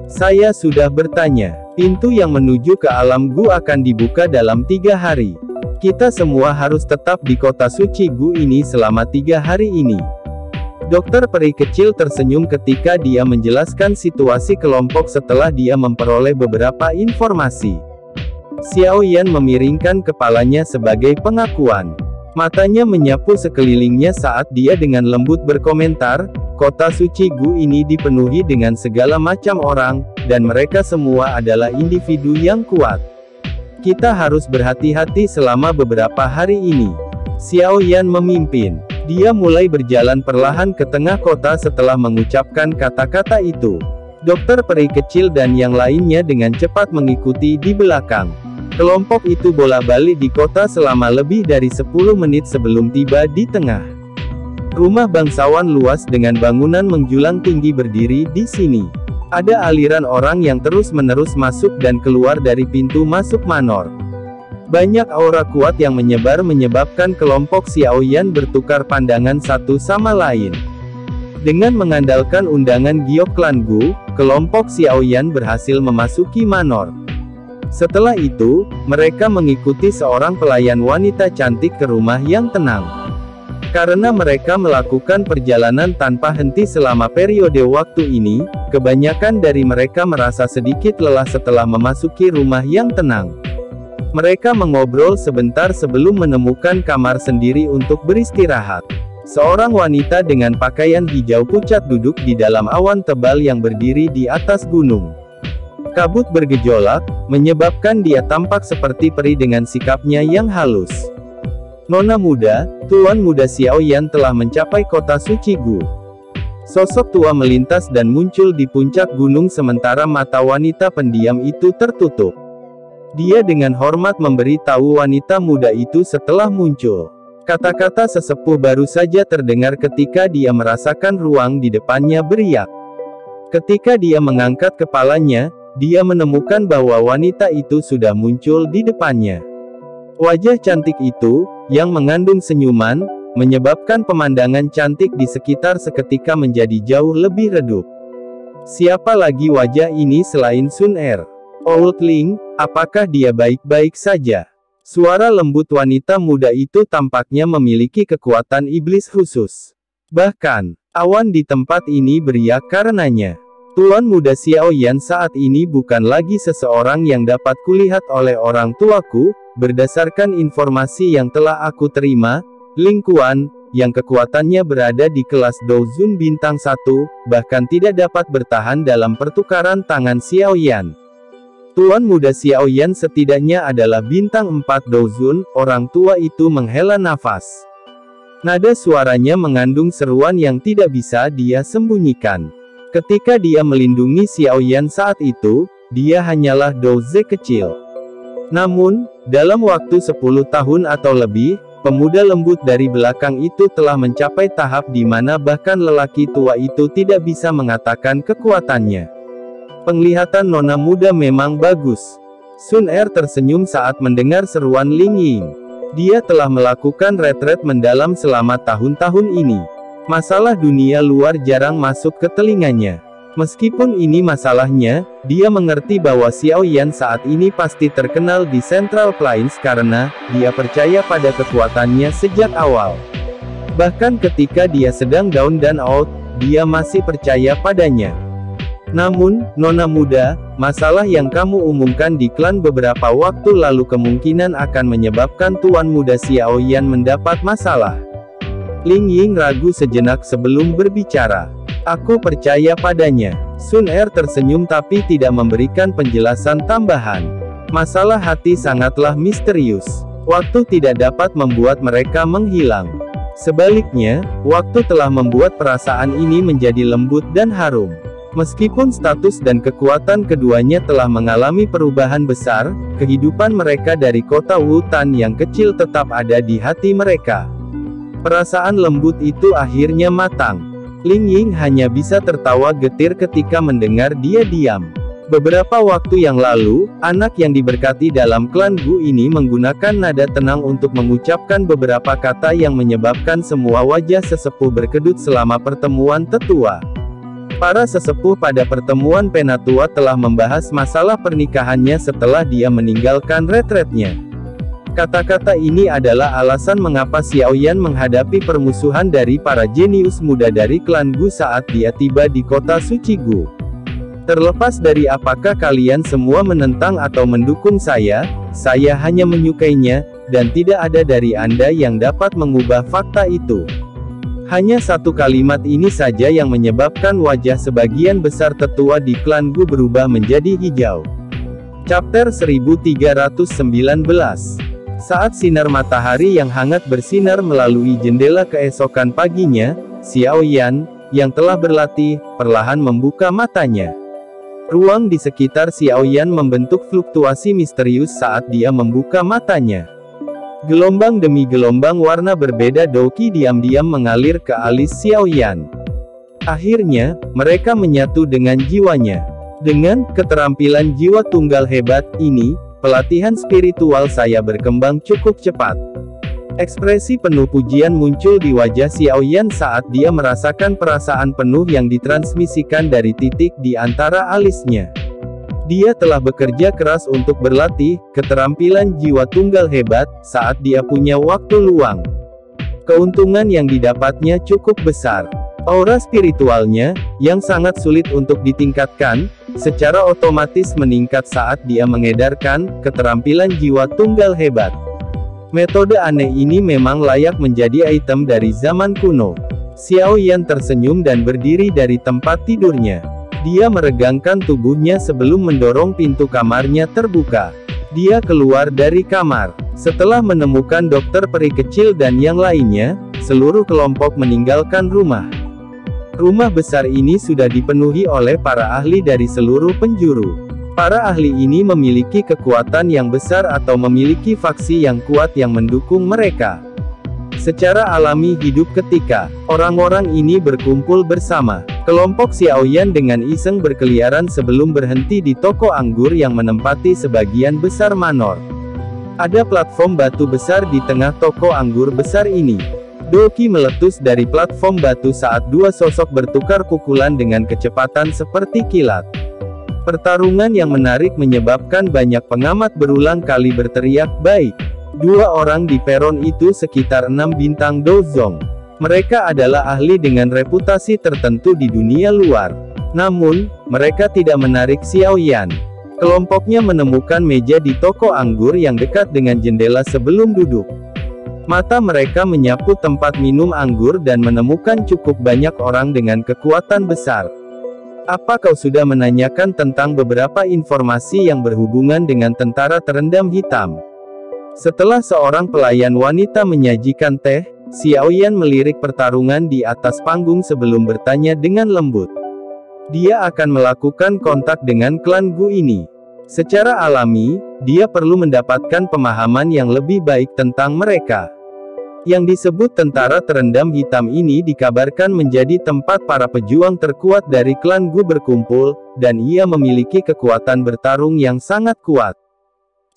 Saya sudah bertanya. Pintu yang menuju ke alam Gu akan dibuka dalam 3 hari. Kita semua harus tetap di kota suci Gu ini selama 3 hari ini. Dokter peri kecil tersenyum ketika dia menjelaskan situasi kelompok setelah dia memperoleh beberapa informasi. Xiao Yan memiringkan kepalanya sebagai pengakuan. Matanya menyapu sekelilingnya saat dia dengan lembut berkomentar, "Kota suci Gu ini dipenuhi dengan segala macam orang, dan mereka semua adalah individu yang kuat. Kita harus berhati-hati selama beberapa hari ini." Xiao Yan memimpin. Dia mulai berjalan perlahan ke tengah kota setelah mengucapkan kata-kata itu. Dokter peri kecil dan yang lainnya dengan cepat mengikuti di belakang. Kelompok itu bolak-balik di kota selama lebih dari 10 menit sebelum tiba di tengah. Rumah bangsawan luas dengan bangunan menjulang tinggi berdiri di sini. Ada aliran orang yang terus-menerus masuk dan keluar dari pintu masuk manor. Banyak aura kuat yang menyebar menyebabkan kelompok Xiao Yan bertukar pandangan satu sama lain. Dengan mengandalkan undangan giok klan Gu, kelompok Xiao Yan berhasil memasuki manor. Setelah itu, mereka mengikuti seorang pelayan wanita cantik ke rumah yang tenang. Karena mereka melakukan perjalanan tanpa henti selama periode waktu ini, kebanyakan dari mereka merasa sedikit lelah setelah memasuki rumah yang tenang. Mereka mengobrol sebentar sebelum menemukan kamar sendiri untuk beristirahat. Seorang wanita dengan pakaian hijau pucat duduk di dalam awan tebal yang berdiri di atas gunung. Kabut bergejolak, menyebabkan dia tampak seperti peri dengan sikapnya yang halus. Nona muda, Tuan Muda Xiaoyan telah mencapai kota suci Gu. Sosok tua melintas dan muncul di puncak gunung sementara mata wanita pendiam itu tertutup. Dia dengan hormat memberi tahu wanita muda itu setelah muncul. Kata-kata sesepuh baru saja terdengar ketika dia merasakan ruang di depannya beriak. Ketika dia mengangkat kepalanya, dia menemukan bahwa wanita itu sudah muncul di depannya. Wajah cantik itu, yang mengandung senyuman, menyebabkan pemandangan cantik di sekitar seketika menjadi jauh lebih redup. Siapa lagi wajah ini selain Sun Er? Old Ling, apakah dia baik-baik saja? Suara lembut wanita muda itu tampaknya memiliki kekuatan iblis khusus. Bahkan, awan di tempat ini beriak karenanya. Tuan Muda Xiaoyan saat ini bukan lagi seseorang yang dapat kulihat oleh orang tuaku, berdasarkan informasi yang telah aku terima, Ling Kuan, yang kekuatannya berada di kelas Douzun bintang 1, bahkan tidak dapat bertahan dalam pertukaran tangan Xiaoyan. Tuan Muda Xiaoyan setidaknya adalah bintang 4 Douzun, orang tua itu menghela nafas. Nada suaranya mengandung seruan yang tidak bisa dia sembunyikan. Ketika dia melindungi Xiaoyan saat itu, dia hanyalah Douze kecil. Namun, dalam waktu 10 tahun atau lebih, pemuda lembut dari belakang itu telah mencapai tahap di mana bahkan lelaki tua itu tidak bisa mengatakan kekuatannya. Penglihatan nona muda memang bagus. Sun Er tersenyum saat mendengar seruan Ling Ying. Dia telah melakukan retret mendalam selama tahun-tahun ini. Masalah dunia luar jarang masuk ke telinganya. Meskipun ini masalahnya, dia mengerti bahwa Xiaoyan saat ini pasti terkenal di Central Plains karena dia percaya pada kekuatannya sejak awal. Bahkan ketika dia sedang down dan out, dia masih percaya padanya. Namun, nona muda, masalah yang kamu umumkan di klan beberapa waktu lalu kemungkinan akan menyebabkan Tuan Muda Xiaoyan mendapat masalah. Ling Ying ragu sejenak sebelum berbicara. Aku percaya padanya. Sun Er tersenyum tapi tidak memberikan penjelasan tambahan. Masalah hati sangatlah misterius. Waktu tidak dapat membuat mereka menghilang. Sebaliknya, waktu telah membuat perasaan ini menjadi lembut dan harum. Meskipun status dan kekuatan keduanya telah mengalami perubahan besar, kehidupan mereka dari kota Wutan yang kecil tetap ada di hati mereka. Perasaan lembut itu akhirnya matang. Ling Ying hanya bisa tertawa getir ketika mendengar dia diam. Beberapa waktu yang lalu, anak yang diberkati dalam klan Gu ini menggunakan nada tenang untuk mengucapkan beberapa kata yang menyebabkan semua wajah sesepuh berkedut selama pertemuan tetua. Para sesepuh pada pertemuan penatua telah membahas masalah pernikahannya setelah dia meninggalkan retretnya. Kata-kata ini adalah alasan mengapa Xiaoyan menghadapi permusuhan dari para jenius muda dari klan Gu saat dia tiba di kota suci Gu. Terlepas dari apakah kalian semua menentang atau mendukung saya hanya menyukainya, dan tidak ada dari Anda yang dapat mengubah fakta itu. Hanya satu kalimat ini saja yang menyebabkan wajah sebagian besar tetua di klan Gu berubah menjadi hijau. Chapter 1319. Saat sinar matahari yang hangat bersinar melalui jendela keesokan paginya, Xiaoyan, yang telah berlatih, perlahan membuka matanya. Ruang di sekitar Xiaoyan membentuk fluktuasi misterius saat dia membuka matanya. Gelombang demi gelombang warna berbeda Douqi diam-diam mengalir ke alis Xiaoyan. Akhirnya, mereka menyatu dengan jiwanya. Dengan keterampilan jiwa tunggal hebat ini, pelatihan spiritual saya berkembang cukup cepat. Ekspresi penuh pujian muncul di wajah Xiaoyan saat dia merasakan perasaan penuh yang ditransmisikan dari titik di antara alisnya. Dia telah bekerja keras untuk berlatih keterampilan jiwa tunggal hebat saat dia punya waktu luang. Keuntungan yang didapatnya cukup besar. Aura spiritualnya, yang sangat sulit untuk ditingkatkan, secara otomatis meningkat saat dia mengedarkan keterampilan jiwa tunggal hebat. Metode aneh ini memang layak menjadi item dari zaman kuno. Xiao Yan tersenyum dan berdiri dari tempat tidurnya. Dia meregangkan tubuhnya sebelum mendorong pintu kamarnya terbuka. Dia keluar dari kamar. Setelah menemukan dokter peri kecil dan yang lainnya, seluruh kelompok meninggalkan rumah. Rumah besar ini sudah dipenuhi oleh para ahli dari seluruh penjuru. Para ahli ini memiliki kekuatan yang besar atau memiliki faksi yang kuat yang mendukung mereka. Secara alami hidup ketika orang-orang ini berkumpul bersama. Kelompok Xiao Yan dengan iseng berkeliaran sebelum berhenti di toko anggur yang menempati sebagian besar manor. Ada platform batu besar di tengah toko anggur besar ini. Doki meletus dari platform batu saat dua sosok bertukar pukulan dengan kecepatan seperti kilat. Pertarungan yang menarik menyebabkan banyak pengamat berulang kali berteriak, "Baik." Dua orang di peron itu sekitar 6 bintang dozong. Mereka adalah ahli dengan reputasi tertentu di dunia luar. Namun, mereka tidak menarik Xiao Yan. Kelompoknya menemukan meja di toko anggur yang dekat dengan jendela sebelum duduk. Mata mereka menyapu tempat minum anggur dan menemukan cukup banyak orang dengan kekuatan besar. Apa kau sudah menanyakan tentang beberapa informasi yang berhubungan dengan tentara terendam hitam? Setelah seorang pelayan wanita menyajikan teh, Xiao Yan melirik pertarungan di atas panggung sebelum bertanya dengan lembut. Dia akan melakukan kontak dengan klan Gu ini. Secara alami, dia perlu mendapatkan pemahaman yang lebih baik tentang mereka. Yang disebut tentara terendam hitam ini dikabarkan menjadi tempat para pejuang terkuat dari klan Gu berkumpul, dan ia memiliki kekuatan bertarung yang sangat kuat.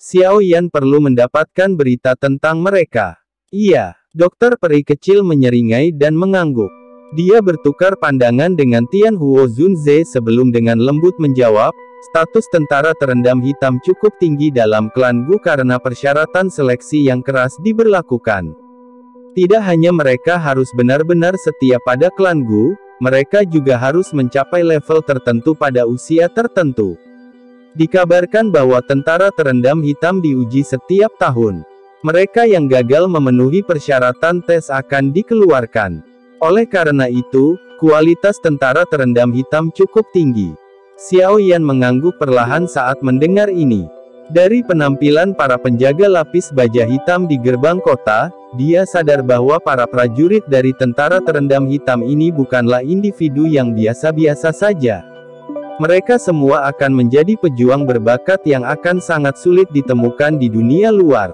Xiao Yan perlu mendapatkan berita tentang mereka. Iya, dokter peri kecil menyeringai dan mengangguk. Dia bertukar pandangan dengan Tian Huo Zunze sebelum dengan lembut menjawab, status tentara terendam hitam cukup tinggi dalam klan Gu karena persyaratan seleksi yang keras diberlakukan. Tidak hanya mereka harus benar-benar setia pada klan Gu, mereka juga harus mencapai level tertentu pada usia tertentu. Dikabarkan bahwa tentara terendam hitam diuji setiap tahun. Mereka yang gagal memenuhi persyaratan tes akan dikeluarkan. Oleh karena itu, kualitas tentara terendam hitam cukup tinggi. Xiao Yan mengangguk perlahan saat mendengar ini. Dari penampilan para penjaga lapis baja hitam di gerbang kota, dia sadar bahwa para prajurit dari tentara terendam hitam ini bukanlah individu yang biasa-biasa saja. Mereka semua akan menjadi pejuang berbakat yang akan sangat sulit ditemukan di dunia luar.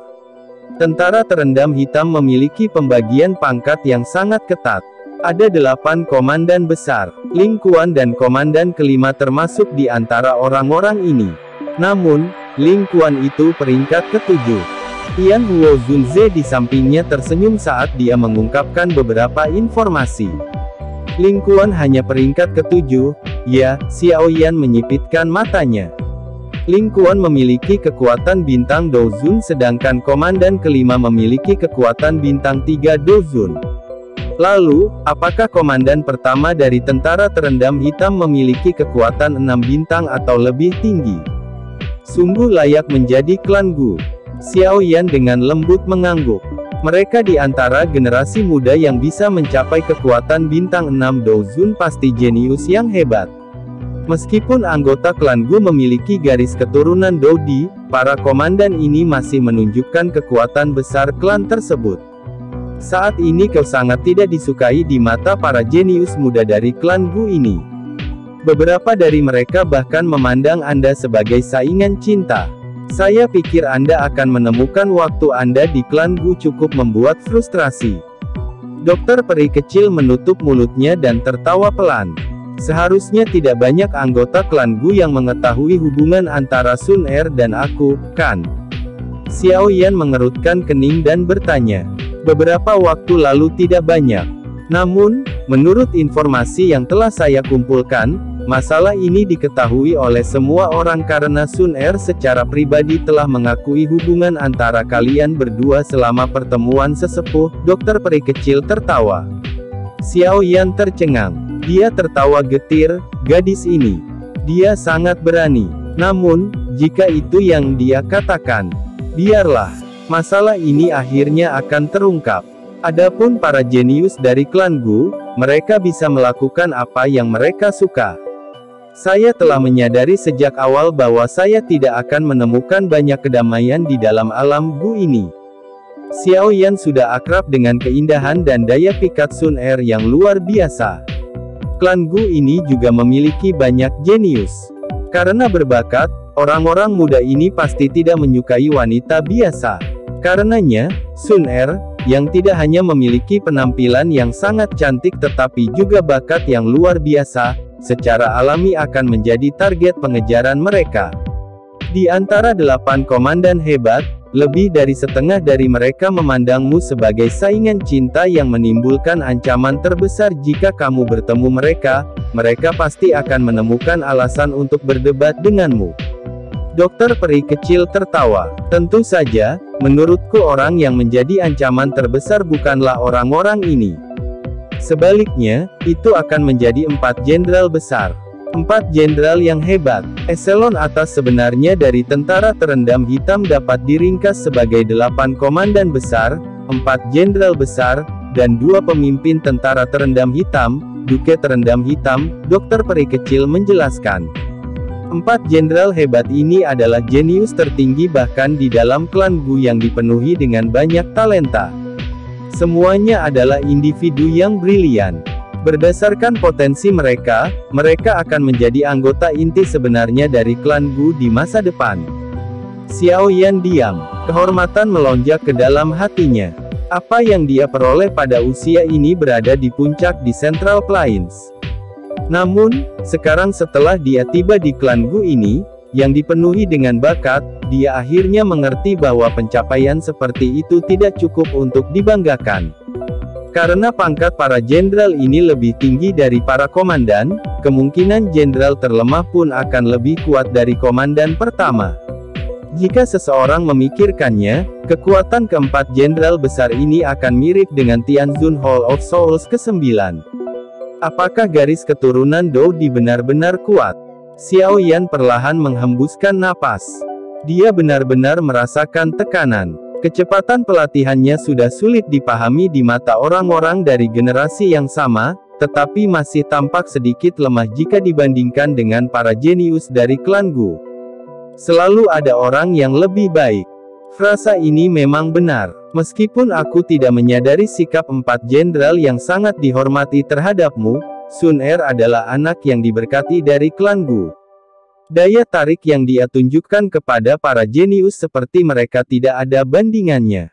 Tentara terendam hitam memiliki pembagian pangkat yang sangat ketat. Ada 8 komandan besar. Ling Kuan dan komandan kelima termasuk di antara orang-orang ini. Namun, Ling Kuan itu peringkat ke-7. Tian Huo Zunze di sampingnya tersenyum saat dia mengungkapkan beberapa informasi. Ling Kuan hanya peringkat ke-7, ya, Xiao Yan menyipitkan matanya. Ling Kuan memiliki kekuatan bintang Dozun sedangkan komandan kelima memiliki kekuatan bintang 3 Dozun. Lalu, apakah komandan pertama dari tentara terendam hitam memiliki kekuatan 6 bintang atau lebih tinggi? Sungguh layak menjadi klan Gu. Xiao Yan dengan lembut mengangguk. Mereka di antara generasi muda yang bisa mencapai kekuatan bintang 6 Dozun pasti jenius yang hebat. Meskipun anggota klan Gu memiliki garis keturunan Dodi, para komandan ini masih menunjukkan kekuatan besar klan tersebut. Saat ini kau sangat tidak disukai di mata para jenius muda dari klan Gu ini. Beberapa dari mereka bahkan memandang Anda sebagai saingan cinta. Saya pikir Anda akan menemukan waktu Anda di klan Gu cukup membuat frustrasi. Dokter peri kecil menutup mulutnya dan tertawa pelan. Seharusnya tidak banyak anggota klan Gu yang mengetahui hubungan antara Sun Er dan aku, kan? Xiao Yan mengerutkan kening dan bertanya. Beberapa waktu lalu tidak banyak. Namun, menurut informasi yang telah saya kumpulkan, masalah ini diketahui oleh semua orang karena Sun Er secara pribadi telah mengakui hubungan antara kalian berdua selama pertemuan sesepuh. Dokter peri kecil tertawa. Xiao Yan tercengang. Dia tertawa getir, gadis ini. Dia sangat berani. Namun, jika itu yang dia katakan, biarlah. Masalah ini akhirnya akan terungkap. Adapun para jenius dari klan Gu, mereka bisa melakukan apa yang mereka suka. Saya telah menyadari sejak awal bahwa saya tidak akan menemukan banyak kedamaian di dalam alam Gu ini. Xiao Yan sudah akrab dengan keindahan dan daya pikat Sun Er yang luar biasa. Klan Gu ini juga memiliki banyak jenius. Karena berbakat, orang-orang muda ini pasti tidak menyukai wanita biasa. Karenanya, Sun Er, yang tidak hanya memiliki penampilan yang sangat cantik tetapi juga bakat yang luar biasa, secara alami akan menjadi target pengejaran mereka. Di antara 8 komandan hebat, lebih dari setengah dari mereka memandangmu sebagai saingan cinta yang menimbulkan ancaman terbesar. Jika kamu bertemu mereka, mereka pasti akan menemukan alasan untuk berdebat denganmu. Dokter peri kecil tertawa. Tentu saja, menurutku orang yang menjadi ancaman terbesar bukanlah orang-orang ini. Sebaliknya, itu akan menjadi 4 jenderal besar. 4 jenderal yang hebat. Eselon atas sebenarnya dari tentara terendam hitam dapat diringkas sebagai 8 komandan besar, 4 jenderal besar, dan 2 pemimpin tentara terendam hitam, duke terendam hitam, dokter peri kecil menjelaskan. 4 jenderal hebat ini adalah jenius tertinggi bahkan di dalam klan Gu yang dipenuhi dengan banyak talenta. Semuanya adalah individu yang brilian. Berdasarkan potensi mereka, mereka akan menjadi anggota inti sebenarnya dari klan Gu di masa depan. Xiao Yan diam. Kehormatan melonjak ke dalam hatinya. Apa yang dia peroleh pada usia ini berada di puncak di Central Plains. Namun, sekarang setelah dia tiba di klan Gu ini, yang dipenuhi dengan bakat, dia akhirnya mengerti bahwa pencapaian seperti itu tidak cukup untuk dibanggakan. Karena pangkat para jenderal ini lebih tinggi dari para komandan, kemungkinan jenderal terlemah pun akan lebih kuat dari komandan pertama. Jika seseorang memikirkannya, kekuatan keempat jenderal besar ini akan mirip dengan Tianzun Hall of Souls ke-9. Apakah garis keturunan Dou benar-benar kuat? Xiao Yan perlahan menghembuskan napas. Dia benar-benar merasakan tekanan. Kecepatan pelatihannya sudah sulit dipahami di mata orang-orang dari generasi yang sama, tetapi masih tampak sedikit lemah jika dibandingkan dengan para jenius dari klan Gu. Selalu ada orang yang lebih baik. Frasa ini memang benar. Meskipun aku tidak menyadari sikap 4 jenderal yang sangat dihormati terhadapmu, Sun Er adalah anak yang diberkati dari klan Gu. Daya tarik yang dia tunjukkan kepada para jenius seperti mereka tidak ada bandingannya.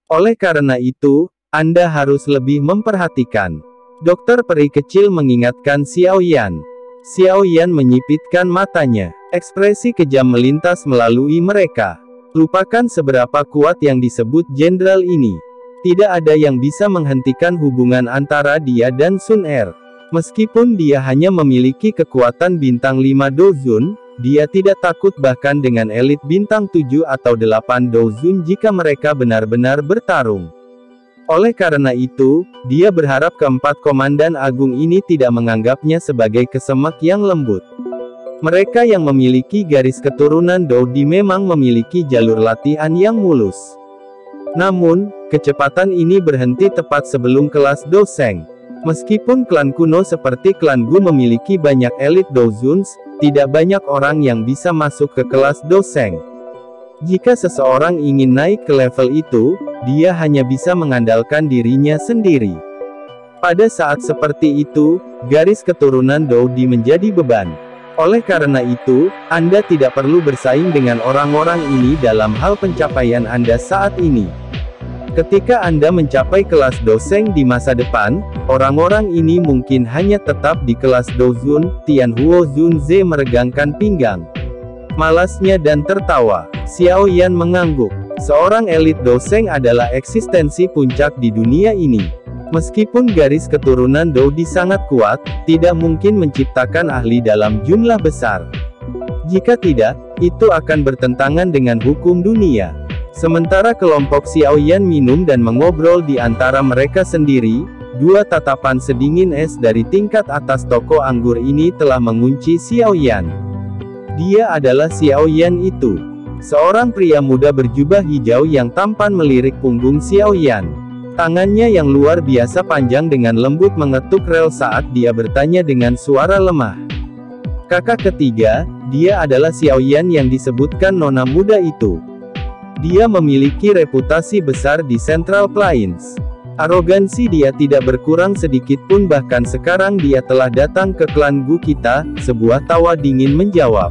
Oleh karena itu, Anda harus lebih memperhatikan. Dokter peri kecil mengingatkan Xiao Yan. Xiao Yan menyipitkan matanya. Ekspresi kejam melintas melalui mereka. Lupakan seberapa kuat yang disebut jenderal ini. Tidak ada yang bisa menghentikan hubungan antara dia dan Sun Er. Meskipun dia hanya memiliki kekuatan bintang 5 Dozun, dia tidak takut bahkan dengan elit bintang 7 atau 8 Dozun jika mereka benar-benar bertarung. Oleh karena itu, dia berharap keempat komandan agung ini tidak menganggapnya sebagai kesemek yang lembut. Mereka yang memiliki garis keturunan Dou memang memiliki jalur latihan yang mulus. Namun, kecepatan ini berhenti tepat sebelum kelas Doseng. Meskipun klan kuno seperti klan Gu memiliki banyak elit Dozuns, tidak banyak orang yang bisa masuk ke kelas Doseng. Jika seseorang ingin naik ke level itu, dia hanya bisa mengandalkan dirinya sendiri. Pada saat seperti itu, garis keturunan Dou menjadi beban. Oleh karena itu, Anda tidak perlu bersaing dengan orang-orang ini dalam hal pencapaian Anda saat ini. Ketika Anda mencapai kelas Doseng di masa depan, orang-orang ini mungkin hanya tetap di kelas Dozun. Tianhuo Zunze meregangkan pinggang. Malasnya dan tertawa. Xiao Yan mengangguk. Seorang elit Doseng adalah eksistensi puncak di dunia ini. Meskipun garis keturunan Dou sangat kuat, tidak mungkin menciptakan ahli dalam jumlah besar. Jika tidak, itu akan bertentangan dengan hukum dunia. Sementara kelompok Xiao Yan minum dan mengobrol di antara mereka sendiri, Dua tatapan sedingin es dari tingkat atas toko anggur ini telah mengunci Xiao Yan. Dia adalah Xiao Yan itu. Seorang pria muda berjubah hijau yang tampan melirik punggung Xiao Yan. Tangannya yang luar biasa panjang dengan lembut mengetuk rel saat dia bertanya dengan suara lemah. Kakak ketiga, dia adalah Xiao Yan yang disebutkan nona muda itu. Dia memiliki reputasi besar di Central Plains. Arogansi dia tidak berkurang sedikit pun, bahkan sekarang dia telah datang ke klan Gu kita, sebuah tawa dingin menjawab.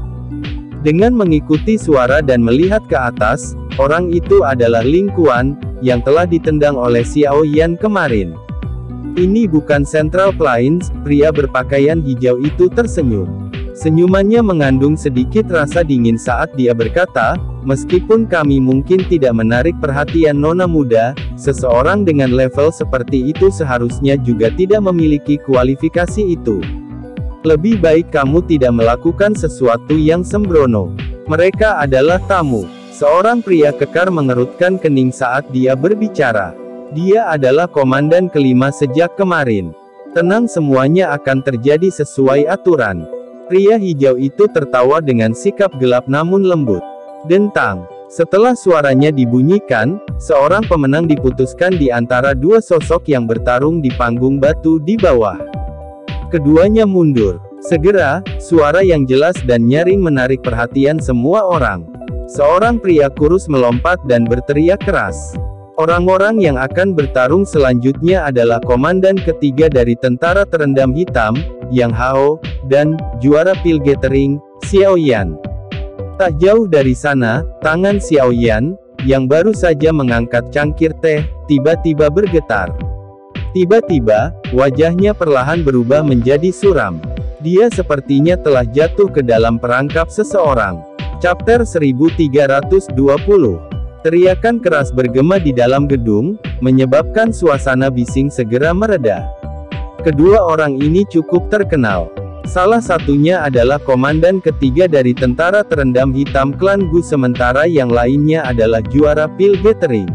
Dengan mengikuti suara dan melihat ke atas, orang itu adalah Ling Kuan, yang telah ditendang oleh Xiao Yan kemarin. Ini bukan Central Plains, pria berpakaian hijau itu tersenyum. Senyumannya mengandung sedikit rasa dingin saat dia berkata, meskipun kami mungkin tidak menarik perhatian nona muda, seseorang dengan level seperti itu seharusnya juga tidak memiliki kualifikasi itu. Lebih baik kamu tidak melakukan sesuatu yang sembrono. Mereka adalah tamu. Seorang pria kekar mengerutkan kening saat dia berbicara. Dia adalah komandan kelima sejak kemarin. Tenang, semuanya akan terjadi sesuai aturan. Pria hijau itu tertawa dengan sikap gelap namun lembut. Dentang. Setelah suaranya dibunyikan, seorang pemenang diputuskan di antara dua sosok yang bertarung di panggung batu di bawah. Keduanya mundur. Segera, suara yang jelas dan nyaring menarik perhatian semua orang. Seorang pria kurus melompat dan berteriak keras. Orang-orang yang akan bertarung selanjutnya adalah komandan ketiga dari tentara terendam hitam, Yang Hao, dan juara pil gathering, Xiao Yan. Tak jauh dari sana, tangan Xiao Yan, yang baru saja mengangkat cangkir teh, tiba-tiba bergetar. Tiba-tiba, wajahnya perlahan berubah menjadi suram. Dia sepertinya telah jatuh ke dalam perangkap seseorang. Chapter 1320. Teriakan keras bergema di dalam gedung, menyebabkan suasana bising segera mereda. Kedua orang ini cukup terkenal. Salah satunya adalah komandan ketiga dari tentara terendam hitam klan Gu, sementara yang lainnya adalah juara pil gathering.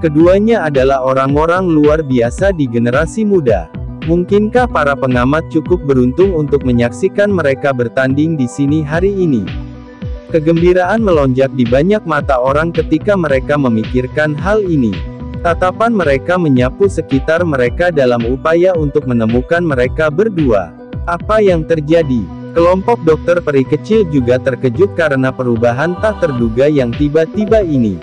Keduanya adalah orang-orang luar biasa di generasi muda. Mungkinkah para pengamat cukup beruntung untuk menyaksikan mereka bertanding di sini hari ini? Kegembiraan melonjak di banyak mata orang ketika mereka memikirkan hal ini. Tatapan mereka menyapu sekitar mereka dalam upaya untuk menemukan mereka berdua. Apa yang terjadi? Kelompok dokter peri kecil juga terkejut karena perubahan tak terduga yang tiba-tiba ini.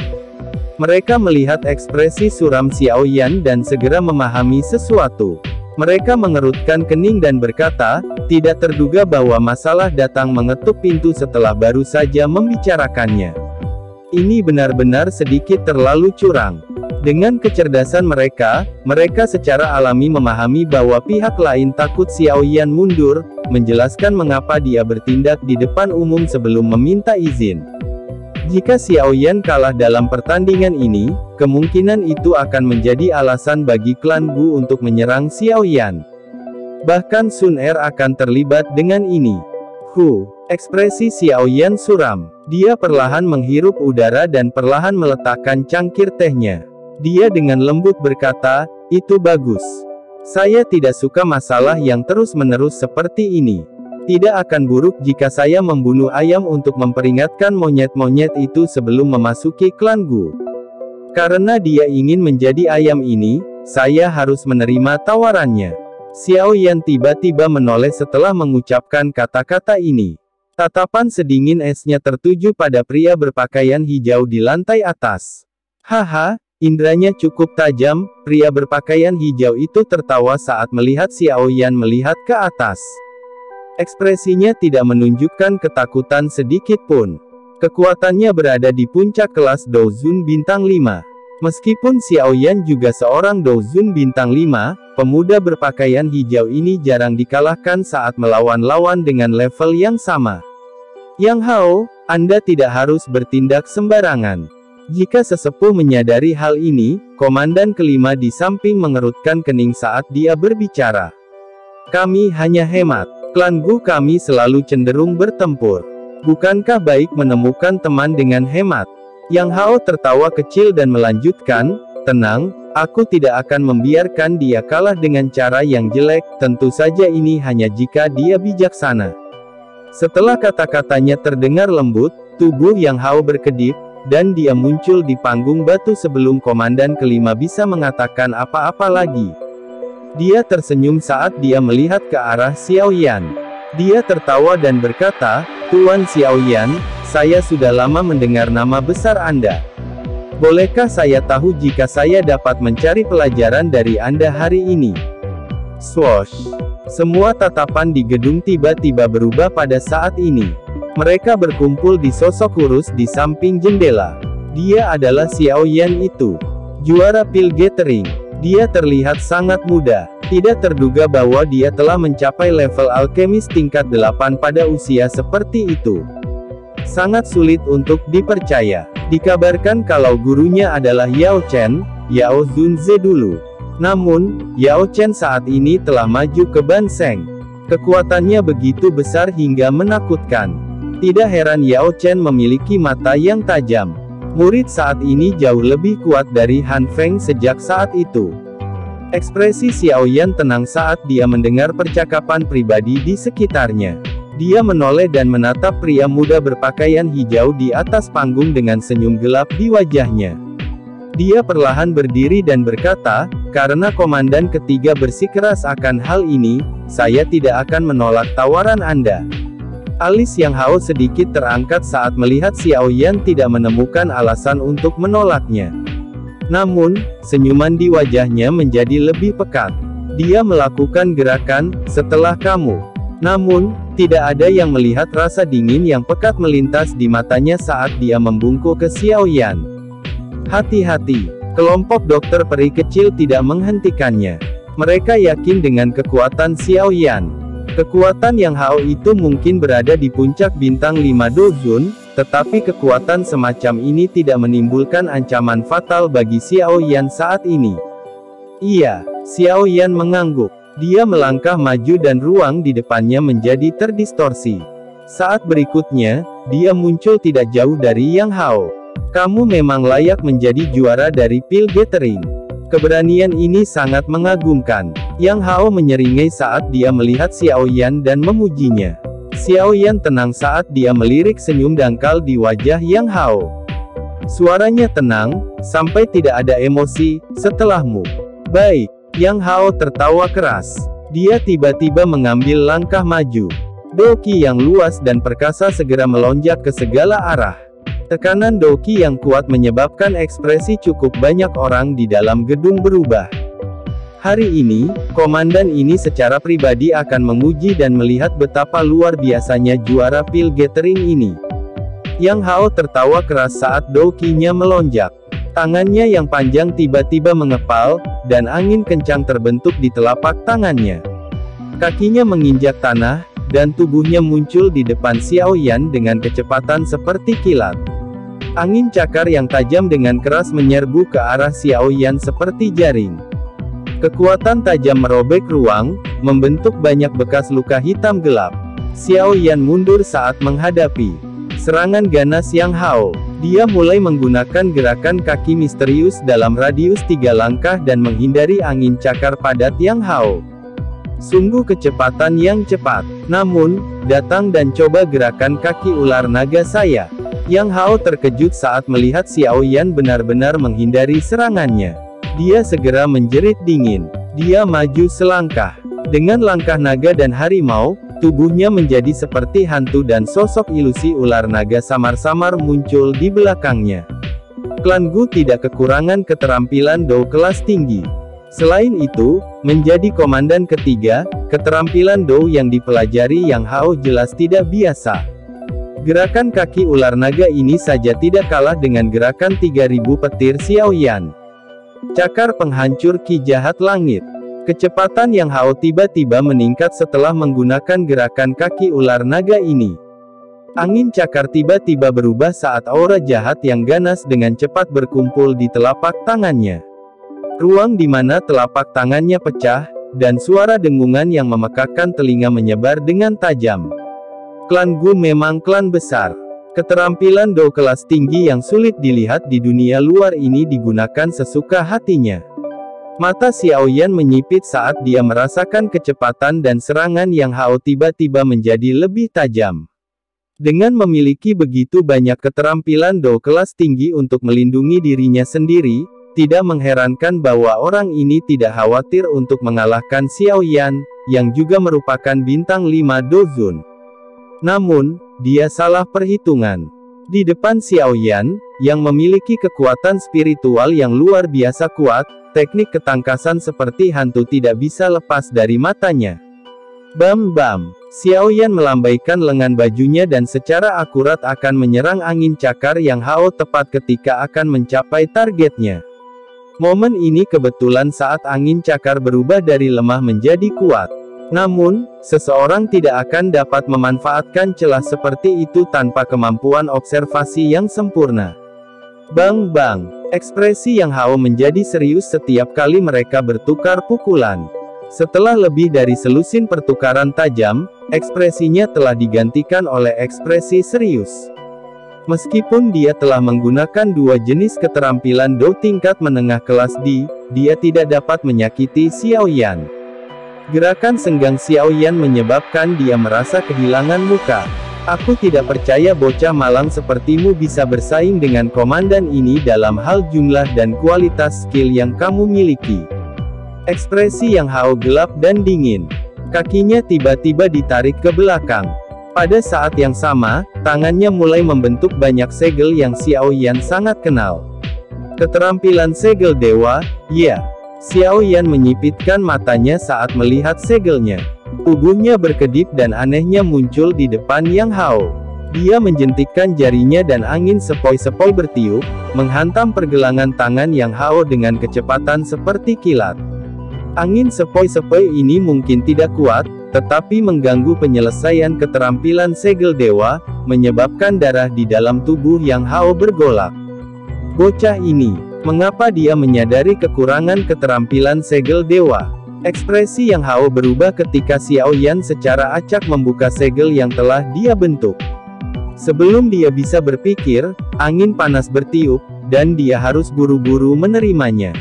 Mereka melihat ekspresi suram Xiao Yan dan segera memahami sesuatu. Mereka mengerutkan kening dan berkata, tidak terduga bahwa masalah datang mengetuk pintu setelah baru saja membicarakannya. Ini benar-benar sedikit terlalu curang. Dengan kecerdasan mereka, mereka secara alami memahami bahwa pihak lain takut Xiao Yan mundur, menjelaskan mengapa dia bertindak di depan umum sebelum meminta izin. Jika Xiao Yan kalah dalam pertandingan ini, kemungkinan itu akan menjadi alasan bagi klan Gu untuk menyerang Xiao Yan. Bahkan Sun Er akan terlibat dengan ini. Ekspresi Xiao Yan suram. Dia perlahan menghirup udara dan perlahan meletakkan cangkir tehnya. Dia dengan lembut berkata, itu bagus. Saya tidak suka masalah yang terus-menerus seperti ini. Tidak akan buruk jika saya membunuh ayam untuk memperingatkan monyet-monyet itu sebelum memasuki klan Gu. Karena dia ingin menjadi ayam ini, saya harus menerima tawarannya. Xiao Yan tiba-tiba menoleh setelah mengucapkan kata-kata ini. Tatapan sedingin esnya tertuju pada pria berpakaian hijau di lantai atas. Haha, indranya cukup tajam. Pria berpakaian hijau itu tertawa saat melihat Xiao Yan melihat ke atas. Ekspresinya tidak menunjukkan ketakutan sedikit pun. Kekuatannya berada di puncak kelas Douzun bintang 5. Meskipun Xiao Yan juga seorang Douzun bintang 5, pemuda berpakaian hijau ini jarang dikalahkan saat melawan lawan dengan level yang sama. Yang Hao, Anda tidak harus bertindak sembarangan. Jika sesepuh menyadari hal ini, komandan kelima di samping mengerutkan kening saat dia berbicara. Kami hanya hemat. Klan Gu kami selalu cenderung bertempur. Bukankah baik menemukan teman dengan hemat? Yang Hao tertawa kecil dan melanjutkan, tenang, Aku tidak akan membiarkan dia kalah dengan cara yang jelek, tentu saja ini hanya jika dia bijaksana. Setelah kata-katanya terdengar lembut, tubuh Yang Hao berkedip, dan dia muncul di panggung batu sebelum komandan kelima bisa mengatakan apa-apa lagi. Dia tersenyum saat dia melihat ke arah Xiao Yan. Dia tertawa dan berkata, "Tuan Xiao Yan, saya sudah lama mendengar nama besar Anda. Bolehkah saya tahu jika saya dapat mencari pelajaran dari Anda hari ini?" Swoosh! Semua tatapan di gedung tiba-tiba berubah pada saat ini. Mereka berkumpul di sosok kurus di samping jendela. Dia adalah Xiao Yan itu. Juara pil gathering. Dia terlihat sangat muda. Tidak terduga bahwa dia telah mencapai level alkemis tingkat 8 pada usia seperti itu. Sangat sulit untuk dipercaya. Dikabarkan kalau gurunya adalah Yao Chen, Yao Zunze dulu. Namun, Yao Chen saat ini telah maju ke Ban Sheng. Kekuatannya begitu besar hingga menakutkan. Tidak heran Yao Chen memiliki mata yang tajam. Murid saat ini jauh lebih kuat dari Han Feng sejak saat itu. Ekspresi Xiao Yan tenang saat dia mendengar percakapan pribadi di sekitarnya. Dia menoleh dan menatap pria muda berpakaian hijau di atas panggung dengan senyum gelap di wajahnya. Dia perlahan berdiri dan berkata, "Karena komandan ketiga bersikeras akan hal ini, saya tidak akan menolak tawaran Anda." Alis Yang Hao sedikit terangkat saat melihat Xiao Yan tidak menemukan alasan untuk menolaknya. Namun, senyuman di wajahnya menjadi lebih pekat. Dia melakukan gerakan, "Setelah kamu." Namun, tidak ada yang melihat rasa dingin yang pekat melintas di matanya saat dia membungkuk ke Xiao Yan. Hati-hati, kelompok dokter peri kecil tidak menghentikannya. Mereka yakin dengan kekuatan Xiao Yan. Kekuatan Yang Hao itu mungkin berada di puncak bintang 5 Dozun, tetapi kekuatan semacam ini tidak menimbulkan ancaman fatal bagi Xiao Yan saat ini. Iya, Xiao Yan mengangguk. Dia melangkah maju dan ruang di depannya menjadi terdistorsi. Saat berikutnya, dia muncul tidak jauh dari Yang Hao. "Kamu memang layak menjadi juara dari pil gathering. Keberanian ini sangat mengagumkan." Yang Hao menyeringai saat dia melihat Xiao Yan dan memujinya. Xiao Yan tenang saat dia melirik senyum dangkal di wajah Yang Hao. Suaranya tenang, sampai tidak ada emosi. "Setelahmu." "Baik." Yang Hao tertawa keras. Dia tiba-tiba mengambil langkah maju. Doki yang luas dan perkasa segera melonjak ke segala arah. Tekanan doki yang kuat menyebabkan ekspresi cukup banyak orang di dalam gedung berubah. Hari ini, komandan ini secara pribadi akan menguji dan melihat betapa luar biasanya juara pil gathering ini. Yang Hao tertawa keras saat dokinya melonjak. Tangannya yang panjang tiba-tiba mengepal, dan angin kencang terbentuk di telapak tangannya. Kakinya menginjak tanah, dan tubuhnya muncul di depan Xiao Yan dengan kecepatan seperti kilat. Angin cakar yang tajam dengan keras menyerbu ke arah Xiao Yan seperti jaring. Kekuatan tajam merobek ruang, membentuk banyak bekas luka hitam gelap. Xiao Yan mundur saat menghadapi serangan ganas Yang Hao. Dia mulai menggunakan gerakan kaki misterius dalam radius 3 langkah dan menghindari angin cakar padat Yang Hao. Sungguh kecepatan yang cepat. Namun, datang dan coba gerakan kaki ular naga saya. Yang Hao terkejut saat melihat Xiao Yan benar-benar menghindari serangannya. Dia segera menjerit dingin. Dia maju selangkah. Dengan langkah naga dan harimau, tubuhnya menjadi seperti hantu dan sosok ilusi ular naga samar-samar muncul di belakangnya. Klan Gu tidak kekurangan keterampilan Dou kelas tinggi. Selain itu, menjadi komandan ketiga, keterampilan Dou yang dipelajari Yang Hao jelas tidak biasa. Gerakan kaki ular naga ini saja tidak kalah dengan gerakan 3000 petir Xiao Yan. Cakar penghancur ki jahat langit. Kecepatan Yang Hao tiba-tiba meningkat setelah menggunakan gerakan kaki ular naga ini. Angin cakar tiba-tiba berubah saat aura jahat yang ganas dengan cepat berkumpul di telapak tangannya. Ruang di mana telapak tangannya pecah, dan suara dengungan yang memekakkan telinga menyebar dengan tajam. Klan Gu memang klan besar. Keterampilan Dou kelas tinggi yang sulit dilihat di dunia luar ini digunakan sesuka hatinya. Mata Xiao Yan menyipit saat dia merasakan kecepatan dan serangan Yang Hao tiba-tiba menjadi lebih tajam. Dengan memiliki begitu banyak keterampilan Dou kelas tinggi untuk melindungi dirinya sendiri, tidak mengherankan bahwa orang ini tidak khawatir untuk mengalahkan Xiao Yan, yang juga merupakan bintang 5 Dozun. Namun, dia salah perhitungan. Di depan Xiao Yan, yang memiliki kekuatan spiritual yang luar biasa kuat, teknik ketangkasan seperti hantu tidak bisa lepas dari matanya. Bam-bam, Xiao Yan melambaikan lengan bajunya dan secara akurat akan menyerang angin cakar Yang Hao tepat ketika akan mencapai targetnya. Momen ini kebetulan saat angin cakar berubah dari lemah menjadi kuat. Namun, seseorang tidak akan dapat memanfaatkan celah seperti itu tanpa kemampuan observasi yang sempurna. Bang-bang, ekspresi Yang Hao menjadi serius setiap kali mereka bertukar pukulan. Setelah lebih dari selusin pertukaran tajam, ekspresinya telah digantikan oleh ekspresi serius. Meskipun dia telah menggunakan dua jenis keterampilan Dou tingkat menengah kelas D, dia tidak dapat menyakiti Xiao Yan. Gerakan senggang Xiao Yan menyebabkan dia merasa kehilangan muka. Aku tidak percaya bocah malang sepertimu bisa bersaing dengan komandan ini dalam hal jumlah dan kualitas skill yang kamu miliki. Ekspresi Yang Hao gelap dan dingin. Kakinya tiba-tiba ditarik ke belakang. Pada saat yang sama, tangannya mulai membentuk banyak segel yang Xiao Yan sangat kenal. Keterampilan segel dewa, ya. Xiao Yan menyipitkan matanya saat melihat segelnya. Tubuhnya berkedip dan anehnya muncul di depan Yang Hao. Dia menjentikkan jarinya dan angin sepoi-sepoi bertiup, menghantam pergelangan tangan Yang Hao dengan kecepatan seperti kilat. Angin sepoi-sepoi ini mungkin tidak kuat, tetapi mengganggu penyelesaian keterampilan segel dewa, menyebabkan darah di dalam tubuh Yang Hao bergolak. Bocah ini, mengapa dia menyadari kekurangan keterampilan segel dewa? Ekspresi Yang Hao berubah ketika Xiao Yan secara acak membuka segel yang telah dia bentuk. Sebelum dia bisa berpikir, angin panas bertiup, dan dia harus buru-buru menerimanya.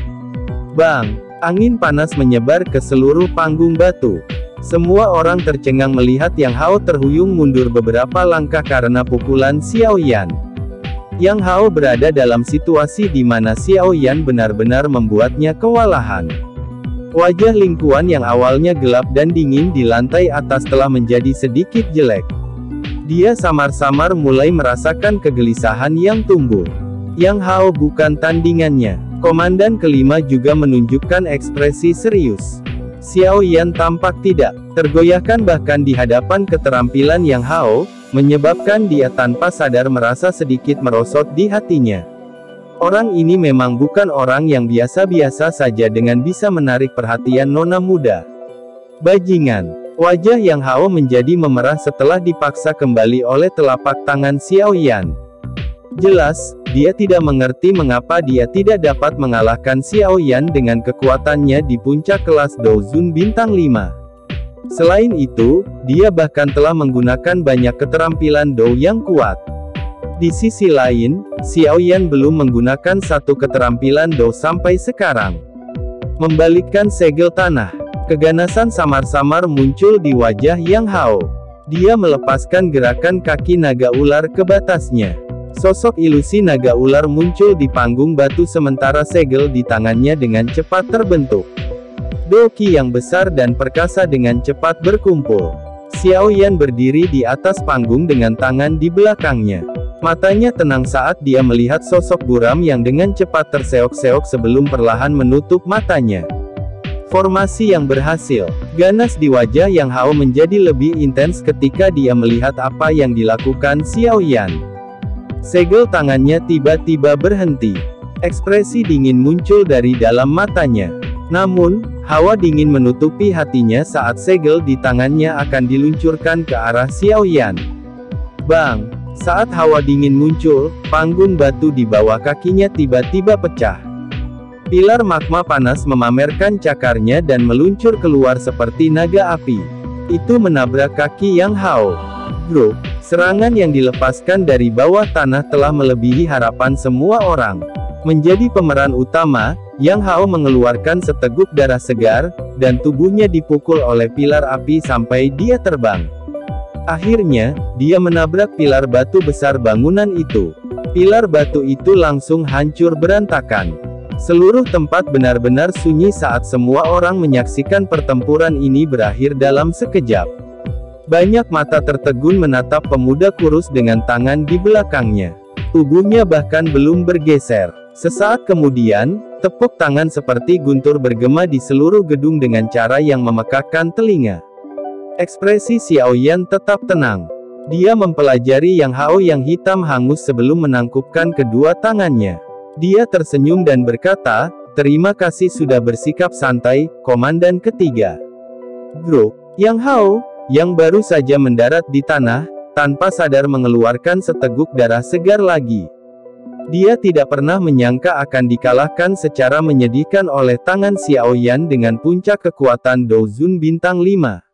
Bang! Angin panas menyebar ke seluruh panggung batu. Semua orang tercengang melihat Yang Hao terhuyung mundur beberapa langkah karena pukulan Xiao Yan. Yang Hao berada dalam situasi di mana Xiao Yan benar-benar membuatnya kewalahan. Wajah Ling Kuan yang awalnya gelap dan dingin di lantai atas telah menjadi sedikit jelek. Dia samar-samar mulai merasakan kegelisahan yang tumbuh. Yang Hao bukan tandingannya. Komandan kelima juga menunjukkan ekspresi serius. Xiao Yan tampak tidak tergoyahkan bahkan di hadapan keterampilan Yang Hao, menyebabkan dia tanpa sadar merasa sedikit merosot di hatinya. Orang ini memang bukan orang yang biasa-biasa saja dengan bisa menarik perhatian nona muda. Bajingan. Wajah Yang Hao menjadi memerah setelah dipaksa kembali oleh telapak tangan Xiao Yan. Jelas, dia tidak mengerti mengapa dia tidak dapat mengalahkan Xiao Yan dengan kekuatannya di puncak kelas Dozun bintang 5. Selain itu, dia bahkan telah menggunakan banyak keterampilan Dou yang kuat. Di sisi lain, Xiao Yan belum menggunakan satu keterampilan Dou sampai sekarang. Membalikkan segel tanah. Keganasan samar-samar muncul di wajah Yang Hao. Dia melepaskan gerakan kaki naga ular ke batasnya. Sosok ilusi naga ular muncul di panggung batu sementara segel di tangannya dengan cepat terbentuk. Doki yang besar dan perkasa dengan cepat berkumpul. Xiao Yan berdiri di atas panggung dengan tangan di belakangnya. Matanya tenang saat dia melihat sosok buram yang dengan cepat terseok-seok sebelum perlahan menutup matanya. Formasi yang berhasil. Ganas di wajah Yang Hao menjadi lebih intens ketika dia melihat apa yang dilakukan Xiao Yan. Segel tangannya tiba-tiba berhenti. Ekspresi dingin muncul dari dalam matanya. Namun, hawa dingin menutupi hatinya saat segel di tangannya akan diluncurkan ke arah Xiao Yan. Bang! Saat hawa dingin muncul, panggung batu di bawah kakinya tiba-tiba pecah. Pilar magma panas memamerkan cakarnya dan meluncur keluar seperti naga api. Itu menabrak kaki Yang Hao. Grup, serangan yang dilepaskan dari bawah tanah telah melebihi harapan semua orang. Menjadi pemeran utama, Yang Hao mengeluarkan seteguk darah segar, dan tubuhnya dipukul oleh pilar api sampai dia terbang. Akhirnya, dia menabrak pilar batu besar bangunan itu. Pilar batu itu langsung hancur berantakan. Seluruh tempat benar-benar sunyi saat semua orang menyaksikan pertempuran ini berakhir dalam sekejap. Banyak mata tertegun menatap pemuda kurus dengan tangan di belakangnya. Tubuhnya bahkan belum bergeser. Sesaat kemudian, tepuk tangan seperti guntur bergema di seluruh gedung dengan cara yang memekakkan telinga. Ekspresi Xiao Yan tetap tenang. Dia mempelajari Yang Hao yang hitam hangus sebelum menangkupkan kedua tangannya. Dia tersenyum dan berkata, "Terima kasih sudah bersikap santai, Komandan ketiga." Grup Yang Hao, yang baru saja mendarat di tanah, tanpa sadar mengeluarkan seteguk darah segar lagi. Dia tidak pernah menyangka akan dikalahkan secara menyedihkan oleh tangan Xiao Yan dengan puncak kekuatan Douzun bintang 5.